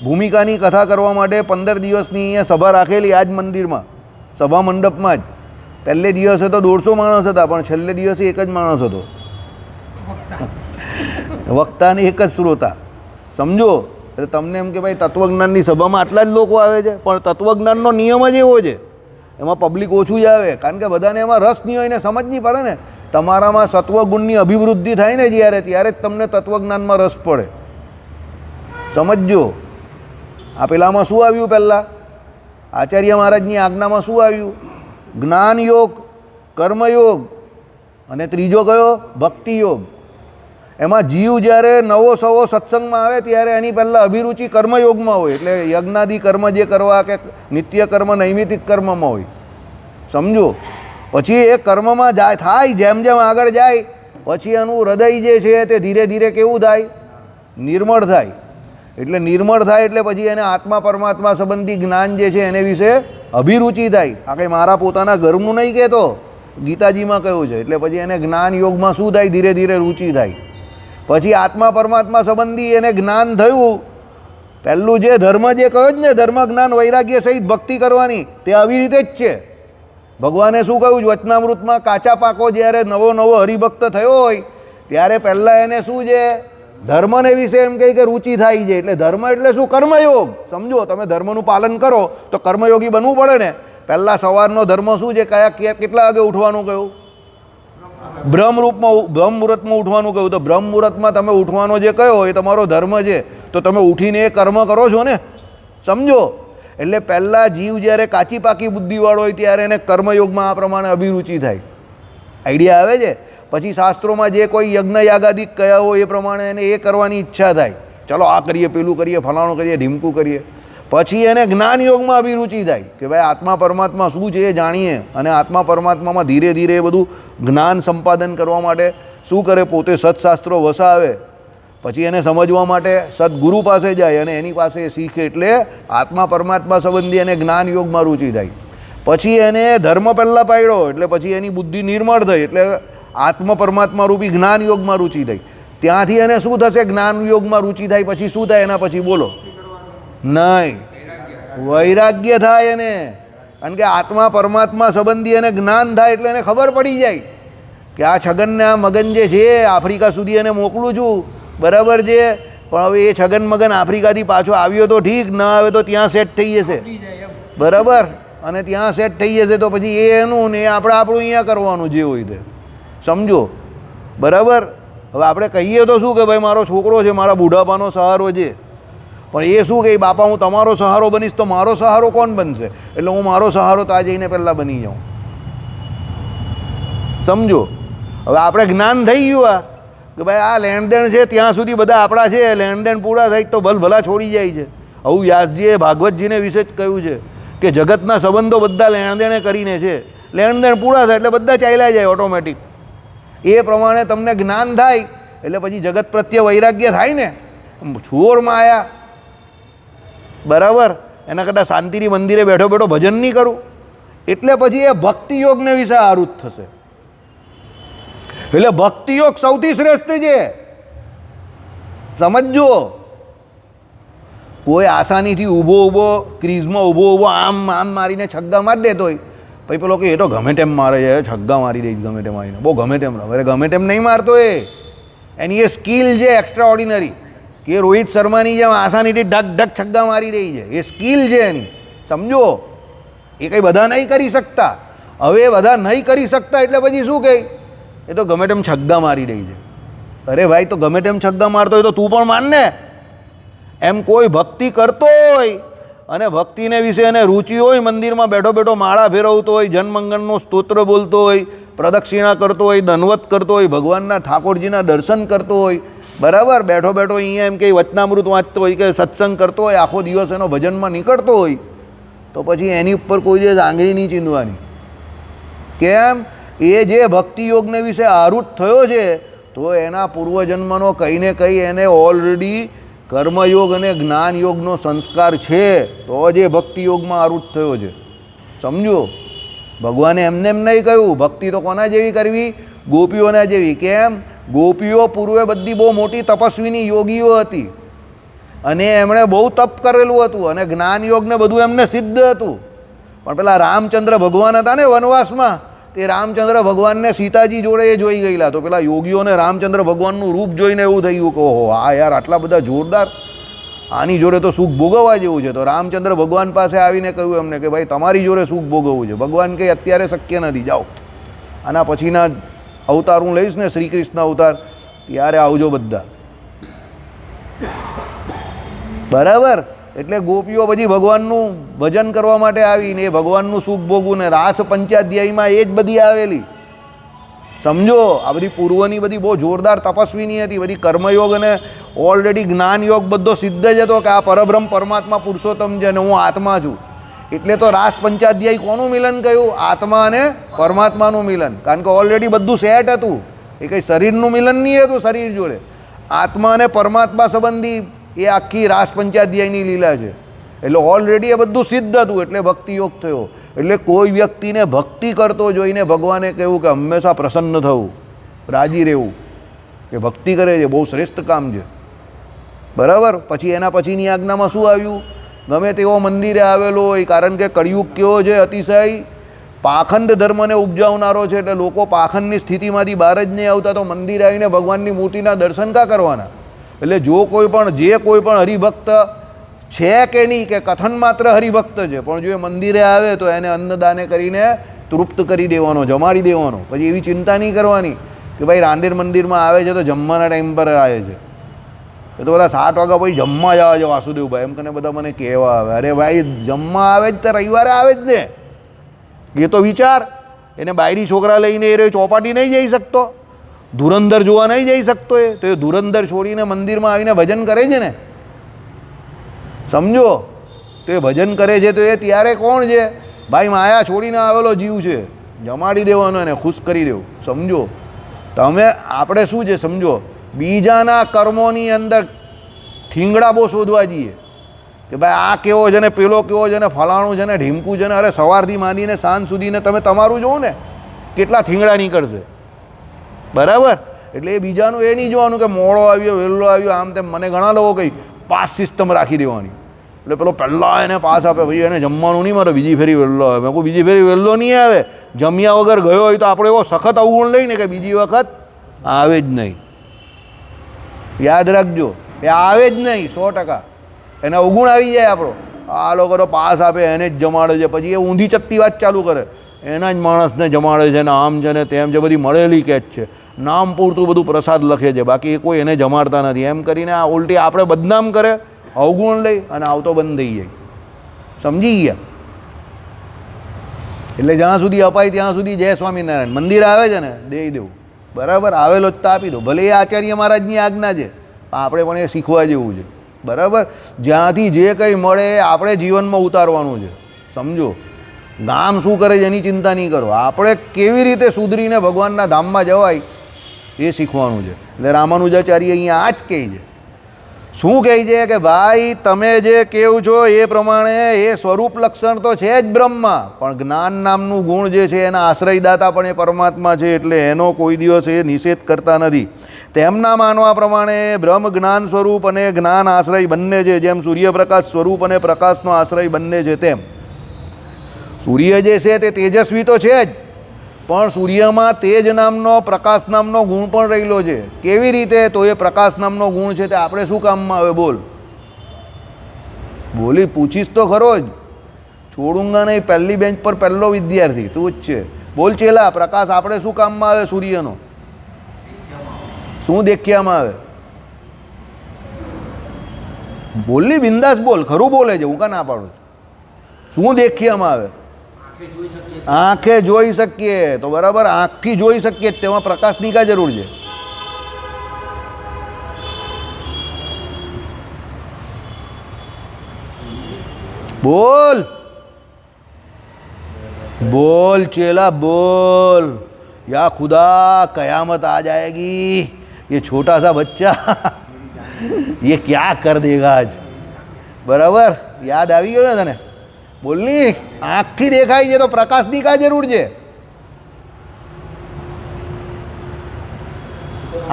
ભૂમિકાની કથા કરવા માટે 15 દિવસની અહીંયા સભા રાખેલી આ જ મંદિરમાં, સભા મંડપમાં જ. પહેલે દિવસે તો 150 માણસ હતા, પણ છેલ્લે દિવસે એક જ માણસ હતો, વક્તાને એક જ શ્રોતા. સમજો, એટલે તમને એમ કે ભાઈ તત્વજ્ઞાનની સભામાં આટલા જ લોકો આવે છે, પણ તત્વજ્ઞાનનો નિયમ જ એવો છે, એમાં પબ્લિક ઓછું જ આવે, કારણ કે બધાને એમાં રસ નહીં હોય ને સમજ નહીં પડે ને. તમારામાં સત્વગુણની અભિવૃદ્ધિ થાય ને જ્યારે, ત્યારે જ તમને તત્વજ્ઞાનમાં રસ પડે. સમજજો, આ પેલામાં શું આવ્યું? પહેલાં આચાર્ય મહારાજની આજ્ઞામાં શું આવ્યું? જ્ઞાન યોગ, કર્મયોગ, અને ત્રીજો કયો? ભક્તિ યોગ. એમાં જીવ જ્યારે નવો સવો સત્સંગમાં આવે ત્યારે એની પહેલાં અભિરુચિ કર્મયોગમાં હોય, એટલે યજ્ઞાદિ કર્મ જે કરવા કે નિત્ય કર્મ નૈમિતિક કર્મમાં હોય. સમજો, પછી એ કર્મમાં જાય થાય, જેમ જેમ આગળ જાય પછી એનું હૃદય જે છે તે ધીરે ધીરે કેવું થાય? નિર્મળ થાય. એટલે નિર્મળ થાય એટલે પછી એને આત્મા પરમાત્મા સંબંધી જ્ઞાન જે છે એને વિશે અભિરુચિ થાય. આ કંઈ મારા પોતાના ઘરનું નહીં કહેતો, ગીતાજીમાં કહ્યું છે. એટલે પછી એને જ્ઞાન યોગમાં શું થાય? ધીરે ધીરે રુચિ થાય. પછી આત્મા પરમાત્મા સંબંધી એને જ્ઞાન થયું. પહેલું જે ધર્મ જે કહ્યો જ ને, ધર્મ જ્ઞાન વૈરાગ્ય સહિત ભક્તિ કરવાની, તે આવી રીતે જ છે. ભગવાને શું કહ્યું છે વચનામૃતમાં? કાચા પાકો જ્યારે નવો નવો હરિભક્ત થયો હોય ત્યારે પહેલાં એને શું છે? ધર્મને વિશે એમ કહે કે રુચિ થાય છે. એટલે ધર્મ એટલે શું? કર્મયોગ. સમજો, તમે ધર્મનું પાલન કરો તો કર્મયોગી બનવું પડે ને. પહેલાં સવારનો ધર્મ શું છે? કેટલા વાગે ઉઠવાનું કહ્યું? બ્રહ્મ મુહૂર્તમાં ઉઠવાનું કહ્યું. તો બ્રહ્મ મુહૂર્તમાં તમે ઉઠવાનો જે કહ્યો એ તમારો ધર્મ છે, તો તમે ઉઠીને એ કર્મ કરો છો ને. સમજો, એટલે પહેલાં જીવ જ્યારે કાચી પાકી બુદ્ધિવાળો હોય ત્યારે એને કર્મયોગમાં આ પ્રમાણે અભિરુચિ થાય. આઈડિયા આવે છે? પછી શાસ્ત્રોમાં જે કોઈ યજ્ઞ યાગાદિક કયા હોય એ પ્રમાણે એને એ કરવાની ઈચ્છા થાય. ચલો આ કરીએ, પેલું કરીએ, ફલાણું કરીએ, ઢીમકું કરીએ. પછી એને જ્ઞાન યોગમાં અભિરુચિ થાય કે ભાઈ આત્મા પરમાત્મા શું છે એ જાણીએ, અને આત્મા પરમાત્મામાં ધીરે ધીરે એ બધું જ્ઞાન સંપાદન કરવા માટે શું કરે? પોતે સત્શાસ્ત્રો વસાવે. પછી એને સમજવા માટે સદગુરુ પાસે જાય અને એની પાસે શીખે. એટલે આત્મા પરમાત્મા સંબંધી એને જ્ઞાન યોગમાં રુચિ થાય. પછી એને ધર્મ પહેલાં પાડ્યો, એટલે પછી એની બુદ્ધિ નિર્મળ થઈ, એટલે આત્મ પરમાત્મા રૂપી જ્ઞાન યોગમાં રુચિ થઈ. ત્યાંથી એને શું થશે? જ્ઞાન યોગમાં રુચિ થાય પછી શું થાય? એના પછી બોલો. નહીં, વૈરાગ્ય થાય એને. કારણ કે આત્મા પરમાત્મા સંબંધી એને જ્ઞાન થાય એટલે એને ખબર પડી જાય કે આ છગનને આ મગન જે છે આફ્રિકા સુધી એને મોકલું છું, બરાબર છે, પણ હવે એ છગન મગન આફ્રિકાથી પાછો આવ્યો તો ઠીક, ન આવે તો ત્યાં સેટ થઈ જશે, બરાબર. અને ત્યાં સેટ થઈ જશે તો પછી એ એનું ને આપણું અહીંયા કરવાનું જે હોય તે. સમજો, બરાબર. હવે આપણે કહીએ તો શું કે ભાઈ મારો છોકરો છે, મારા બુઢાપાનો સહારો છે, પણ એ શું કે બાપા હું તમારો સહારો બનીશ તો મારો સહારો કોણ બનશે? એટલે હું મારો સહારો તો આ જઈને પહેલાં બની જાઉં. સમજો, હવે આપણે જ્ઞાન થઈ ગયું આ કે ભાઈ આ લેણદેણ છે ત્યાં સુધી બધા આપણા છે, લેણદેણ પૂરા થાય તો ભલભલા છોડી જાય છે. આવું વ્યાસજીએ ભાગવતજીને વિશે જ કહ્યું છે કે જગતના સંબંધો બધા લેણદેણે કરીને છે, લેણદેણ પૂરા થાય એટલે બધા ચાલ્યા જાય ઓટોમેટિક. એ પ્રમાણે તમને જ્ઞાન થાય એટલે પછી જગત પ્રત્યે વૈરાગ્ય થાય ને. છોરમાં આવ્યા, બરાબર, એના કરતાં શાંતિથી મંદિરે બેઠો બેઠો ભજન નહીં કરું, એટલે પછી એ ભક્તિ યોગને વિશે આરુત થશે. એટલે ભક્તિ યોગ સૌથી શ્રેષ્ઠ છે. સમજો, કોઈ આસાનીથી ઊભો ક્રીઝમાં ઊભો આમ મારીને છગ્ગા મારી દેતો હોય, પછી પેલો કે એ તો ગમે તેમ મારે છે, છગ્ગા મારી દે ગમે તેમ આવીને, બહુ ગમે તેમ રમે. ગમે તેમ નહીં મારતો એની એ સ્કિલ છે એક્સ્ટ્રા ઓર્ડિનરી, કે રોહિત શર્માની જેમ આસાનીથી ઢક છગ્ગા મારી રહી છે, એ સ્કિલ છે એની. સમજો, એ કંઈ બધા નહીં કરી શકતા. હવે એ બધા નહીં કરી શકતા એટલે પછી શું કહે? એ તો ગમે તેમ છગ્ગા મારી રહી છે. અરે ભાઈ, તો ગમે તેમ છગ્ગા મારતો હોય તો તું પણ માન ને. એમ કોઈ ભક્તિ કરતો હોય અને ભક્તિને વિશે એને રુચિ હોય, મંદિરમાં બેઠો બેઠો માળા ફેરવતો હોય, જનમંગળનું સ્તોત્ર બોલતો હોય, પ્રદક્ષિણા કરતો હોય, દંડવત કરતો હોય, ભગવાનના ઠાકોરજીના દર્શન કરતો હોય, બરાબર, બેઠો બેઠો અહીંયા એમ કે વચનામૃત વાંચતો હોય કે સત્સંગ કરતો હોય, આખો દિવસ એનો ભજનમાં નીકળતો હોય, તો પછી એની ઉપર કોઈ દિવસ આંગળી નહીં ચીંધવાની. કેમ? એ જે ભક્તિ યોગને વિશે આરૂઢ થયો છે તો એના પૂર્વજન્મનો કંઈ ને કંઈ એને ઓલરેડી કર્મયોગ અને જ્ઞાન યોગનો સંસ્કાર છે, તો જે ભક્તિ યોગમાં આરૂઢ થયો છે. સમજો, ભગવાને એમને એમ નહીં કહ્યું. ભક્તિ તો કોના જેવી કરવી? ગોપીઓના જેવી. કેમ? ગોપીઓ પૂર્વે બધી બહુ મોટી તપસ્વીની યોગીઓ હતી અને એમણે બહુ તપ કરેલું હતું અને જ્ઞાન યોગને બધું એમને સિદ્ધ હતું. પણ પેલા રામચંદ્ર ભગવાન હતા ને વનવાસમાં, તે રામચંદ્ર ભગવાનને સીતાજી જોડે એ જોઈ ગયેલા, તો પેલા યોગીઓને રામચંદ્ર ભગવાનનું રૂપ જોઈને એવું થયું કે ઓહો, આ યાર આટલા બધા જોરદાર, આની જોડે તો સુખ ભોગવવા જેવું છે. તો રામચંદ્ર ભગવાન પાસે આવીને કહ્યું એમને કે ભાઈ તમારી જોડે સુખ ભોગવવું છે. ભગવાન કહે અત્યારે શક્ય નથી, જાઓ, આના પછીના અવતાર હું લઈશ ને, શ્રી કૃષ્ણ અવતાર, ત્યારે આવજો બધા. બરાબર. એટલે ગોપીઓ પછી ભગવાનનું ભજન કરવા માટે આવીને એ ભગવાનનું સુખ ભોગવું ને રાસ પંચાધ્યાયમાં એ જ બધી આવેલી. સમજો, આ બધી પૂર્વની બધી બહુ જોરદાર તપસ્વીની હતી, બધી કર્મયોગ અને ઓલરેડી જ્ઞાન યોગ બધો સિદ્ધ જ હતો કે આ પરબ્રહ્મ પરમાત્મા પુરુષોત્તમ છે અને હું આત્મા છું. એટલે તો રાસ પંચાધ્યાય કોનું મિલન કહ્યું? આત્મા અને પરમાત્માનું મિલન. કારણ કે ઓલરેડી બધું સેટ હતું, એ કંઈ શરીરનું મિલન નહીં હતું શરીર જોડે. આત્મા અને પરમાત્મા સંબંધી એ આખી રાસ પંચાધ્યાયની લીલા છે. એટલે ઓલરેડી એ બધું સિદ્ધ હતું, એટલે ભક્તિ યોગ થયો. એટલે કોઈ વ્યક્તિને ભક્તિ કરતો જોઈને ભગવાને કહ્યું કે હંમેશા પ્રસન્ન થવું, રાજી રહેવું, કે ભક્તિ કરે છે, બહુ શ્રેષ્ઠ કામ છે. બરાબર. પછી એના પછીની આજ્ઞામાં શું આવ્યું? ગમે તેવો મંદિરે આવેલો હોય, કારણ કે કળિયુગ કેવો છે, અતિશય પાખંડ ધર્મને ઉપજાવનારો છે, એટલે લોકો પાખંડની સ્થિતિમાંથી બહાર જ નહીં આવતા, તો મંદિરે આવીને ભગવાનની મૂર્તિના દર્શન કા કરવાના? એટલે જો કોઈ પણ જે કોઈ પણ હરિભક્ત છે કે નહીં, કે કથન માત્ર હરિભક્ત છે, પણ જો એ મંદિરે આવે તો એને અન્નદાને કરીને તૃપ્ત કરી દેવાનો, જમાડી દેવાનો. પછી એવી ચિંતા નહીં કરવાની કે ભાઈ રાંદેર મંદિરમાં આવે છે તો જમવાના ટાઈમ પર આવે છે, એ તો બધા 7 વાગ્યા પછી જમવા જ આવે છે વાસુદેવભાઈ, એમ કરીને બધા મને કહેવા આવે. અરે ભાઈ, જમવા આવે જ તો રવિવારે આવે જ ને. એ તો વિચાર, એને બાયરી છોકરા લઈને એ ચોપાટી નહીં જઈ શકતો, ધુરંધર જોવા નહીં જઈ શકતો, એ તો એ ધુરંધર છોડીને મંદિરમાં આવીને ભજન કરે છે ને. સમજો, તો એ ભજન કરે છે તો એ ત્યારે કોણ છે? ભાઈ માયા છોડીને આવેલો જીવ છે, જમાડી દેવાનો એને, ખુશ કરી દેવું. સમજો તમે, આપણે શું છે સમજો, બીજાના કર્મોની અંદર ઠીંગડા બહુ શોધવા જઈએ કે ભાઈ આ કેવો છે ને, પેલો કેવો છે ને, ફલાણું છે ને, ઢીમકું છે ને. અરે સવારથી માંડીને સાંજ સુધીને તમે તમારું જોવો ને, કેટલા ઠીંગડા નીકળશે. બરાબર. એટલે એ બીજાનું એ નહીં જોવાનું કે મોડો આવ્યો, વહેલો આવ્યો, આમ તેમ. મને ઘણા લોકો કહી પાસ સિસ્ટમ રાખી દેવાની, એટલે પેલો પહેલાં એને પાસ આપે, ભાઈ એને જમવાનું નહીં મારે, બીજી ફેરી વહેલો આવે. મેં કહું બીજી ફેરી વહેલો નહીં આવે, જમ્યા વગર ગયો હોય તો આપણે એવો સખત અવગુણ લઈને કે બીજી વખત આવે જ નહીં. યાદ રાખજો, એ આવે જ નહીં 100%. એને અવગુણ આવી જાય આપણો. આ લોકો તો પાસ આપે એને જ જમાડે છે, પછી એ ઊંધી ચત્તી વાત ચાલુ કરે, એના જ માણસને જમાડે છે ને, આમ છે ને તેમ છે, બધી મળેલી કેચ છે, નામ પૂરતું બધું પ્રસાદ લખે છે, બાકી એ કોઈ એને જમાડતા નથી. એમ કરીને આ ઉલટી આપણે બદનામ કરે, અવગુણ લઈ અને આવતો બંધ થઈ જાય. સમજી ગયા? એટલે જ્યાં સુધી અપાય ત્યાં સુધી જય સ્વામિનારાયણ. મંદિર આવે છે ને દઈ દેવું, બરાબર, આવેલો જ તો આપી દો. ભલે એ આચાર્ય મહારાજની આજ્ઞા છે, આપણે પણ એ શીખવા જેવું છે. બરાબર. જ્યાંથી જે કંઈ મળે એ આપણે જીવનમાં ઉતારવાનું છે. સમજો, નામ શું કરે છે એની ચિંતા નહીં કરો, આપણે કેવી રીતે સુધરીને ભગવાનના ધામમાં જવાય એ શીખવાનું છે. એટલે રામાનુજાચાર્ય અહીંયા આ જ કહે છે. શું કહે છે કે ભાઈ તમે જે કહો છો એ પ્રમાણે એ સ્વરૂપ લક્ષણ તો છે જ બ્રહ્મમાં, પણ જ્ઞાન નામનું ગુણ જે છે એના આશ્રયદાતા પણ એ પરમાત્મા છે, એટલે એનો કોઈ દિવસ એ નિષેધ કરતા નથી. તેમના માનવા પ્રમાણે બ્રહ્મ જ્ઞાન સ્વરૂપ અને જ્ઞાન આશ્રય બંને છે. જેમ સૂર્યપ્રકાશ સ્વરૂપ અને પ્રકાશનો આશ્રય બંને છે, તેમ સૂર્ય જે છે તે તેજસ્વી તો છે જ, પણ સૂર્યમાં તેજ નામનો, પ્રકાશ નામનો ગુણ પણ રહેલો છે. કેવી રીતે? તો એ પ્રકાશ નામનો ગુણ છે તે આપણે શું કામમાં આવે? બોલ, બોલી પૂછીશ તો ખરો જ. છોડુંગા નહીં, પહેલી બેન્ચ પર પહેલો વિદ્યાર્થી તું જ છે. બોલ ચેલા, પ્રકાશ આપણે શું કામમાં આવે? સૂર્યનો શું દેખ્યામાં આવે? બોલની બિંદાસ બોલ, ખરું બોલે છે, હું કા ના પાડું છું? શું દેખીમાં આવે? આંખે જોઈ શકીએ તો બરાબર, આંખથી જોઈ શકીએ, તેમાં પ્રકાશની કા જરૂર છે? बोल बोल चेला बोल, या खुदा कयामत आ जाएगी, ये छोटा सा बच्चा ये क्या कर देगा आज? बराबर याद આવી ગયો ને તને? બોલની આંખથી દેખાય છે તો પ્રકાશની કા જરૂર છે?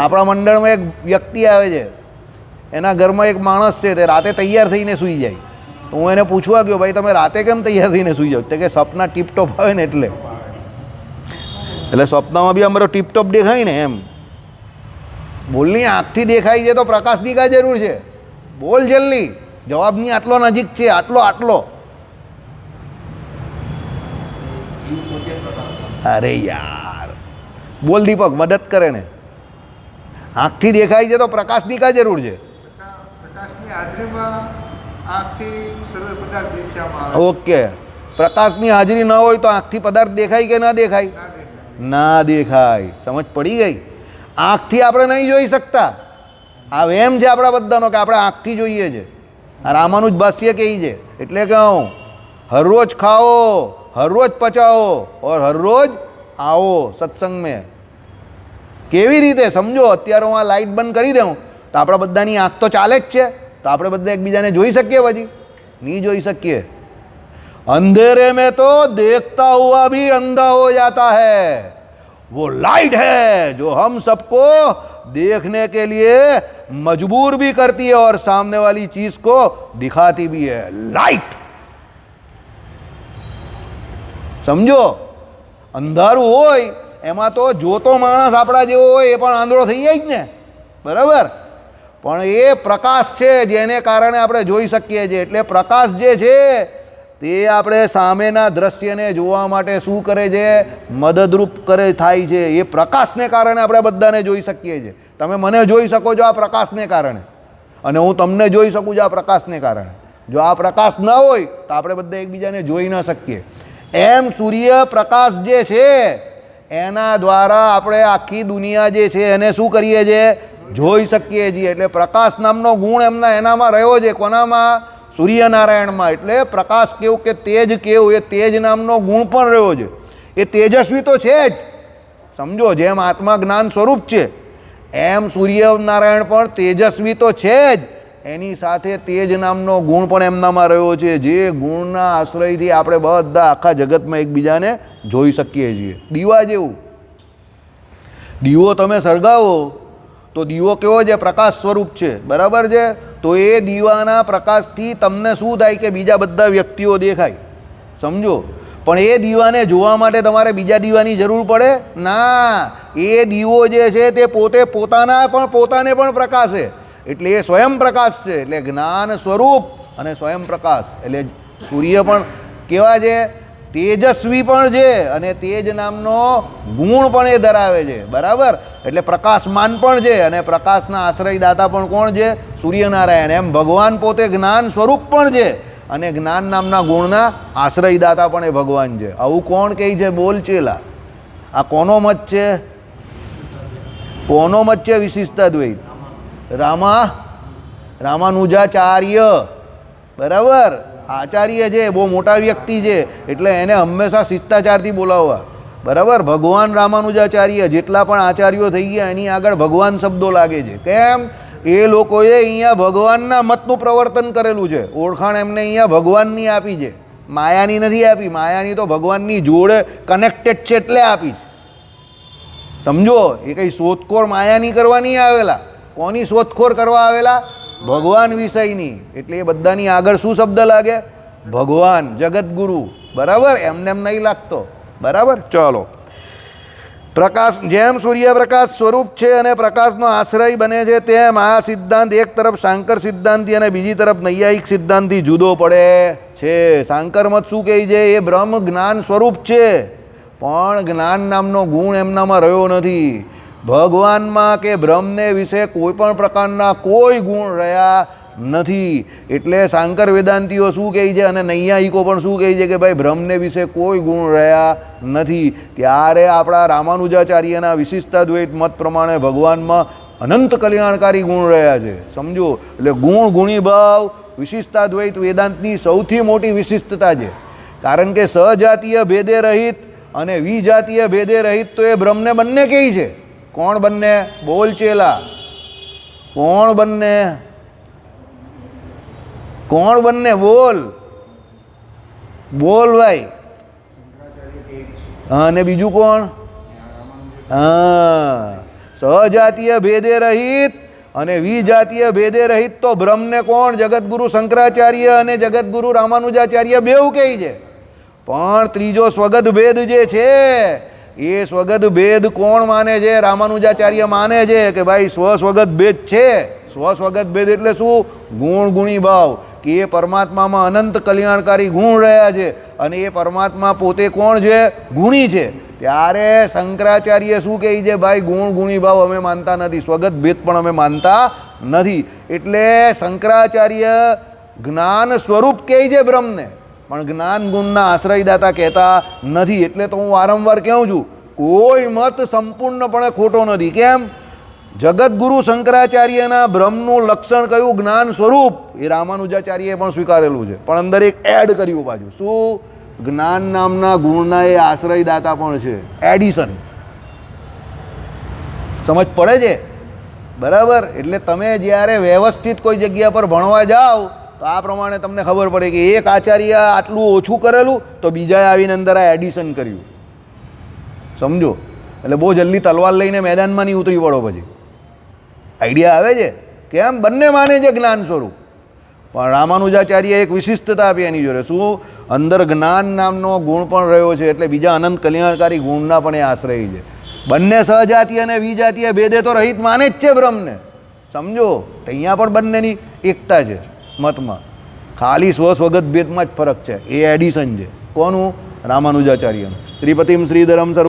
આપણા મંડળમાં એક વ્યક્તિ આવે છે, એના ઘરમાં એક માણસ છે, તે રાતે તૈયાર થઈને સૂઈ જાય. તો હું એને પૂછવા ગયો, ભાઈ તમે રાતે કેમ તૈયાર થઈને સૂઈ જાઓ? તો કે સપના ટીપટોપ આવે ને એટલે સપનામાં બી અમારો ટીપટોપ દેખાય ને એમ. બોલની આંખથી દેખાય છે તો પ્રકાશની કા જરૂર છે? બોલ જલ્દી, જવાબની આટલો નજીક છે, આટલો. અરે યાર બોલ દીપક, મદદ કરે ને. આંખથી દેખાય છે તો પ્રકાશની કા જરૂર છે? પ્રકાશની હાજરીમાં આંખથી સર્વ પદાર્થ દેખાવામાં આવે. ઓકે, પ્રકાશની હાજરી ન હોય તો આંખથી પદાર્થ દેખાય કે ના દેખાય? ના દેખાય. સમજ પડી ગઈ? આંખથી આપણે નહીં જોઈ શકતા. આ એમ છે આપણા બધાનો કે આપણે આંખથી જોઈએ છે. આ રામાનુજ ભાષ્ય કહે છે, એટલે કહું હરરોજ ખાઓ, હરરોજ પચાવો ઓર હરરોજ આવો સત્સંગ મેં. કેવી રીતે સમજો? અત્યારે હું આ લાઇટ બંધ કરી દઉં તો આપણા બધાની આંખ તો ચાલે જ છે, તો આપણે બધા એકબીજાને જોઈ શકીએ? પછી નહીં જોઈ શકીએ. अंधेरे में तो देखता हुआ भी अंधा हो जाता है, वो लाइट है जो हम सबको देखने के लिए मजबूर भी करती है और सामने वाली चीज को दिखाती भी है. लाइट સમજો? અંધારું હોય એમાં તો જોતો માણસ આપણા જેવો હોય એ પણ આંધળો થઈ જાય જ ને, બરાબર? પણ એ પ્રકાશ છે જેને કારણે આપણે જોઈ શકીએ છીએ. એટલે પ્રકાશ જે છે તે આપણે સામેના દ્રશ્યને જોવા માટે શું કરે છે? મદદરૂપ થાય છે. એ પ્રકાશને કારણે આપણે બધાને જોઈ શકીએ છીએ. તમે મને જોઈ શકો છો આ પ્રકાશને કારણે, અને હું તમને જોઈ શકું છું આ પ્રકાશને કારણે. જો આ પ્રકાશ ન હોય તો આપણે બધા એકબીજાને જોઈ ન શકીએ. એમ સૂર્ય પ્રકાશ જે છે એના દ્વારા આપણે આખી દુનિયા જે છે એને શું કરીએ છીએ? જોઈ શકીએ છીએ. એટલે પ્રકાશ નામનો ગુણ એનામાં રહ્યો છે. કોનામાં? સૂર્યનારાયણમાં. એટલે પ્રકાશ કેવું કે તેજ કેવું, એ તેજ નામનો ગુણ પણ રહ્યો છે. એ તેજસ્વી તો છે જ, સમજો? જેમ આત્મા જ્ઞાન સ્વરૂપ છે એમ સૂર્યનારાયણ પણ તેજસ્વી તો છે જ, એની સાથે તેજ નામનો ગુણ પણ એમનામાં રહ્યો છે, જે ગુણના આશ્રયથી આપણે બધા આખા જગતમાં એકબીજાને જોઈ શકીએ છીએ. દીવા જેવું. દીવો તમે સળગાવો તો દીવો કેવો છે? પ્રકાશ સ્વરૂપ છે, બરાબર છે? તો એ દીવાના પ્રકાશથી તમને શું થાય કે બીજા બધા વ્યક્તિઓ દેખાય, સમજો? પણ એ દીવાને જોવા માટે તમારે બીજા દીવાની જરૂર પડે ના. એ દીવો જે છે તે પોતાને પણ પ્રકાશે. એટલે એ સ્વયં પ્રકાશ છે. એટલે જ્ઞાન સ્વરૂપ અને સ્વયં પ્રકાશ. એટલે સૂર્ય પણ કેવા છે? તેજસ્વી પણ છે, અને તેજ નામનો ગુણ પણ એ ધરાવે છે, બરાબર? એટલે પ્રકાશમાન પણ છે, અને પ્રકાશના આશ્રયદાતા પણ કોણ છે? સૂર્યનારાયણ. એમ ભગવાન પોતે જ્ઞાન સ્વરૂપ પણ છે, અને જ્ઞાન નામના ગુણના આશ્રયદાતા પણ એ ભગવાન છે. આવું કોણ કહે છે? બોલ ચેલા. આ કોનો મત છે? કોનો મત છે? વિશિષ્ટાદ્વૈત. રામાનુજાચાર્ય, બરાબર? આચાર્ય છે, બહુ મોટા વ્યક્તિ છે, એટલે એને હંમેશા શિષ્ટાચારથી બોલાવવા, બરાબર? ભગવાન રામાનુજાચાર્ય. જેટલા પણ આચાર્યો થઈ ગયા એની આગળ ભગવાન શબ્દો લાગે છે. કેમ? એ લોકોએ અહીંયા ભગવાનના મતનું પ્રવર્તન કરેલું છે. ઓળખાણ એમને અહીંયા ભગવાનની આપી છે, માયાની નથી આપી. માયાની તો ભગવાનની જોડે કનેક્ટેડ છે એટલે આપી છે, સમજો? એ કંઈ શોધખોળ માયાની કરવા નહીં આવેલા. કોની શોધખોળ કરવા આવેલા? ભગવાન વિષયની. એટલે એ બધાની આગળ શું શબ્દ લાગે? ભગવાન, જગતગુરુ, બરાબર? એમને એમ નહીં લાગતો, બરાબર? ચાલો. પ્રકાશ જેમ સૂર્યપ્રકાશ સ્વરૂપ છે અને પ્રકાશનો આશ્રય બને છે, તેમ આ સિદ્ધાંત એક તરફ શાંકર સિદ્ધાંતિ અને બીજી તરફ નૈયાયિક સિદ્ધાંતથી જુદો પડે છે. શાંકર મત શું કહે છે? એ બ્રહ્મ જ્ઞાન સ્વરૂપ છે, પણ જ્ઞાન નામનો ગુણ એમનામાં રહ્યો નથી. ભગવાનમાં કે બ્રહ્મને વિશે કોઈ પણ પ્રકારના કોઈ ગુણ રહ્યા નથી. એટલે શાંકર વેદાંતિઓ શું કહે છે અને નૈયાયિકો પણ શું કહે છે કે ભાઈ બ્રહ્મને વિશે કોઈ ગુણ રહ્યા નથી. ત્યારે આપણા રામાનુજાચાર્યના વિશિષ્ટાદ્વૈત મત પ્રમાણે ભગવાનમાં અનંત કલ્યાણકારી ગુણ રહ્યા છે. સમજો, એટલે ગુણ ગુણીભાવ વિશિષ્ટાદ્વૈત વેદાંતની સૌથી મોટી વિશિષ્ટતા છે. કારણ કે સજાતીય ભેદે રહિત અને વિજાતીય ભેદે રહિત તો એ બ્રહ્મને બંને કહે છે. કોણ બંને? બોલ ચેલા, કોણ બંને? કોણ બંને? બોલ બોલ ભાઈ. હા, અને બીજું કોણ? હા, સહજાતીય ભેદે રહિત અને વિજાતીય ભેદે રહિત તો બ્રહ્મને કોણ? જગતગુરુ શંકરાચાર્ય અને જગતગુરુ રામાનુજાચાર્ય બેઉ કહે છે. પણ ત્રીજો સ્વગત ભેદ જે છે એ સ્વગત ભેદ કોણ માને છે? રામાનુજાચાર્ય માને છે કે ભાઈ સ્વસ્વગત ભેદ છે. સ્વસ્વગત ભેદ એટલે શું? ગુણ ગુણી ભાવ, કે એ પરમાત્મામાં અનંત કલ્યાણકારી ગુણ રહ્યા છે અને એ પરમાત્મા પોતે કોણ છે? ગુણી છે. ત્યારે શંકરાચાર્ય શું કહે છે? ભાઈ ગુણ ગુણી ભાવ અમે માનતા નથી, સ્વગત ભેદ પણ અમે માનતા નથી. એટલે શંકરાચાર્ય જ્ઞાન સ્વરૂપ કહે છે બ્રહ્મને, પણ જ્ઞાન ગુણના આશ્રયદાતા કહેતા નથી. એટલે તો હું વારંવાર કહું છું, કોઈ મત સંપૂર્ણપણે ખોટો નથી. કેમ? જગતગુરુ શંકરાચાર્યના બ્રહ્મનું લક્ષણ કયું? જ્ઞાન સ્વરૂપ. એ રામાનુજાચાર્યએ પણ સ્વીકારેલું છે, પણ અંદર એક એડ કર્યું પાછું. શું? જ્ઞાન નામના ગુણના એ આશ્રયદાતા પણ છે. એડિશન. સમજ પડે છે? બરાબર. એટલે તમે જ્યારે વ્યવસ્થિત કોઈ જગ્યા પર ભણવા જાઓ તો આ પ્રમાણે તમને ખબર પડે કે એક આચાર્ય આટલું ઓછું કરેલું તો બીજાએ આવીને અંદર આ એડિશન કર્યું. સમજો? એટલે બહુ જલ્દી તલવાર લઈને મેદાનમાં નહીં ઉતરી પડો. પછી આઈડિયા આવે છે? કેમ? બંને માને છે જ્ઞાન સ્વરૂપ, પણ રામાનુજાચાર્ય એક વિશિષ્ટતા આપી એની જોડે. શું? અંદર જ્ઞાન નામનો ગુણ પણ રહ્યો છે, એટલે બીજા અનંત કલ્યાણકારી ગુણના પણ એ આશ્રય છે. બંને સહજાતીય અને વિજાતીય ભેદે તો રહિત માને જ છે બ્રહ્મને. સમજો? તો અહીંયા પણ બંનેની એકતા છે મતમાં, ખાલી સ્વસ્વગત ભેદમાં જ ફરક છે. એ એડિશન છે. કોનું? રામાનુજાચાર્યનું. શ્રીપતિમ શ્રીધરમ સર્વ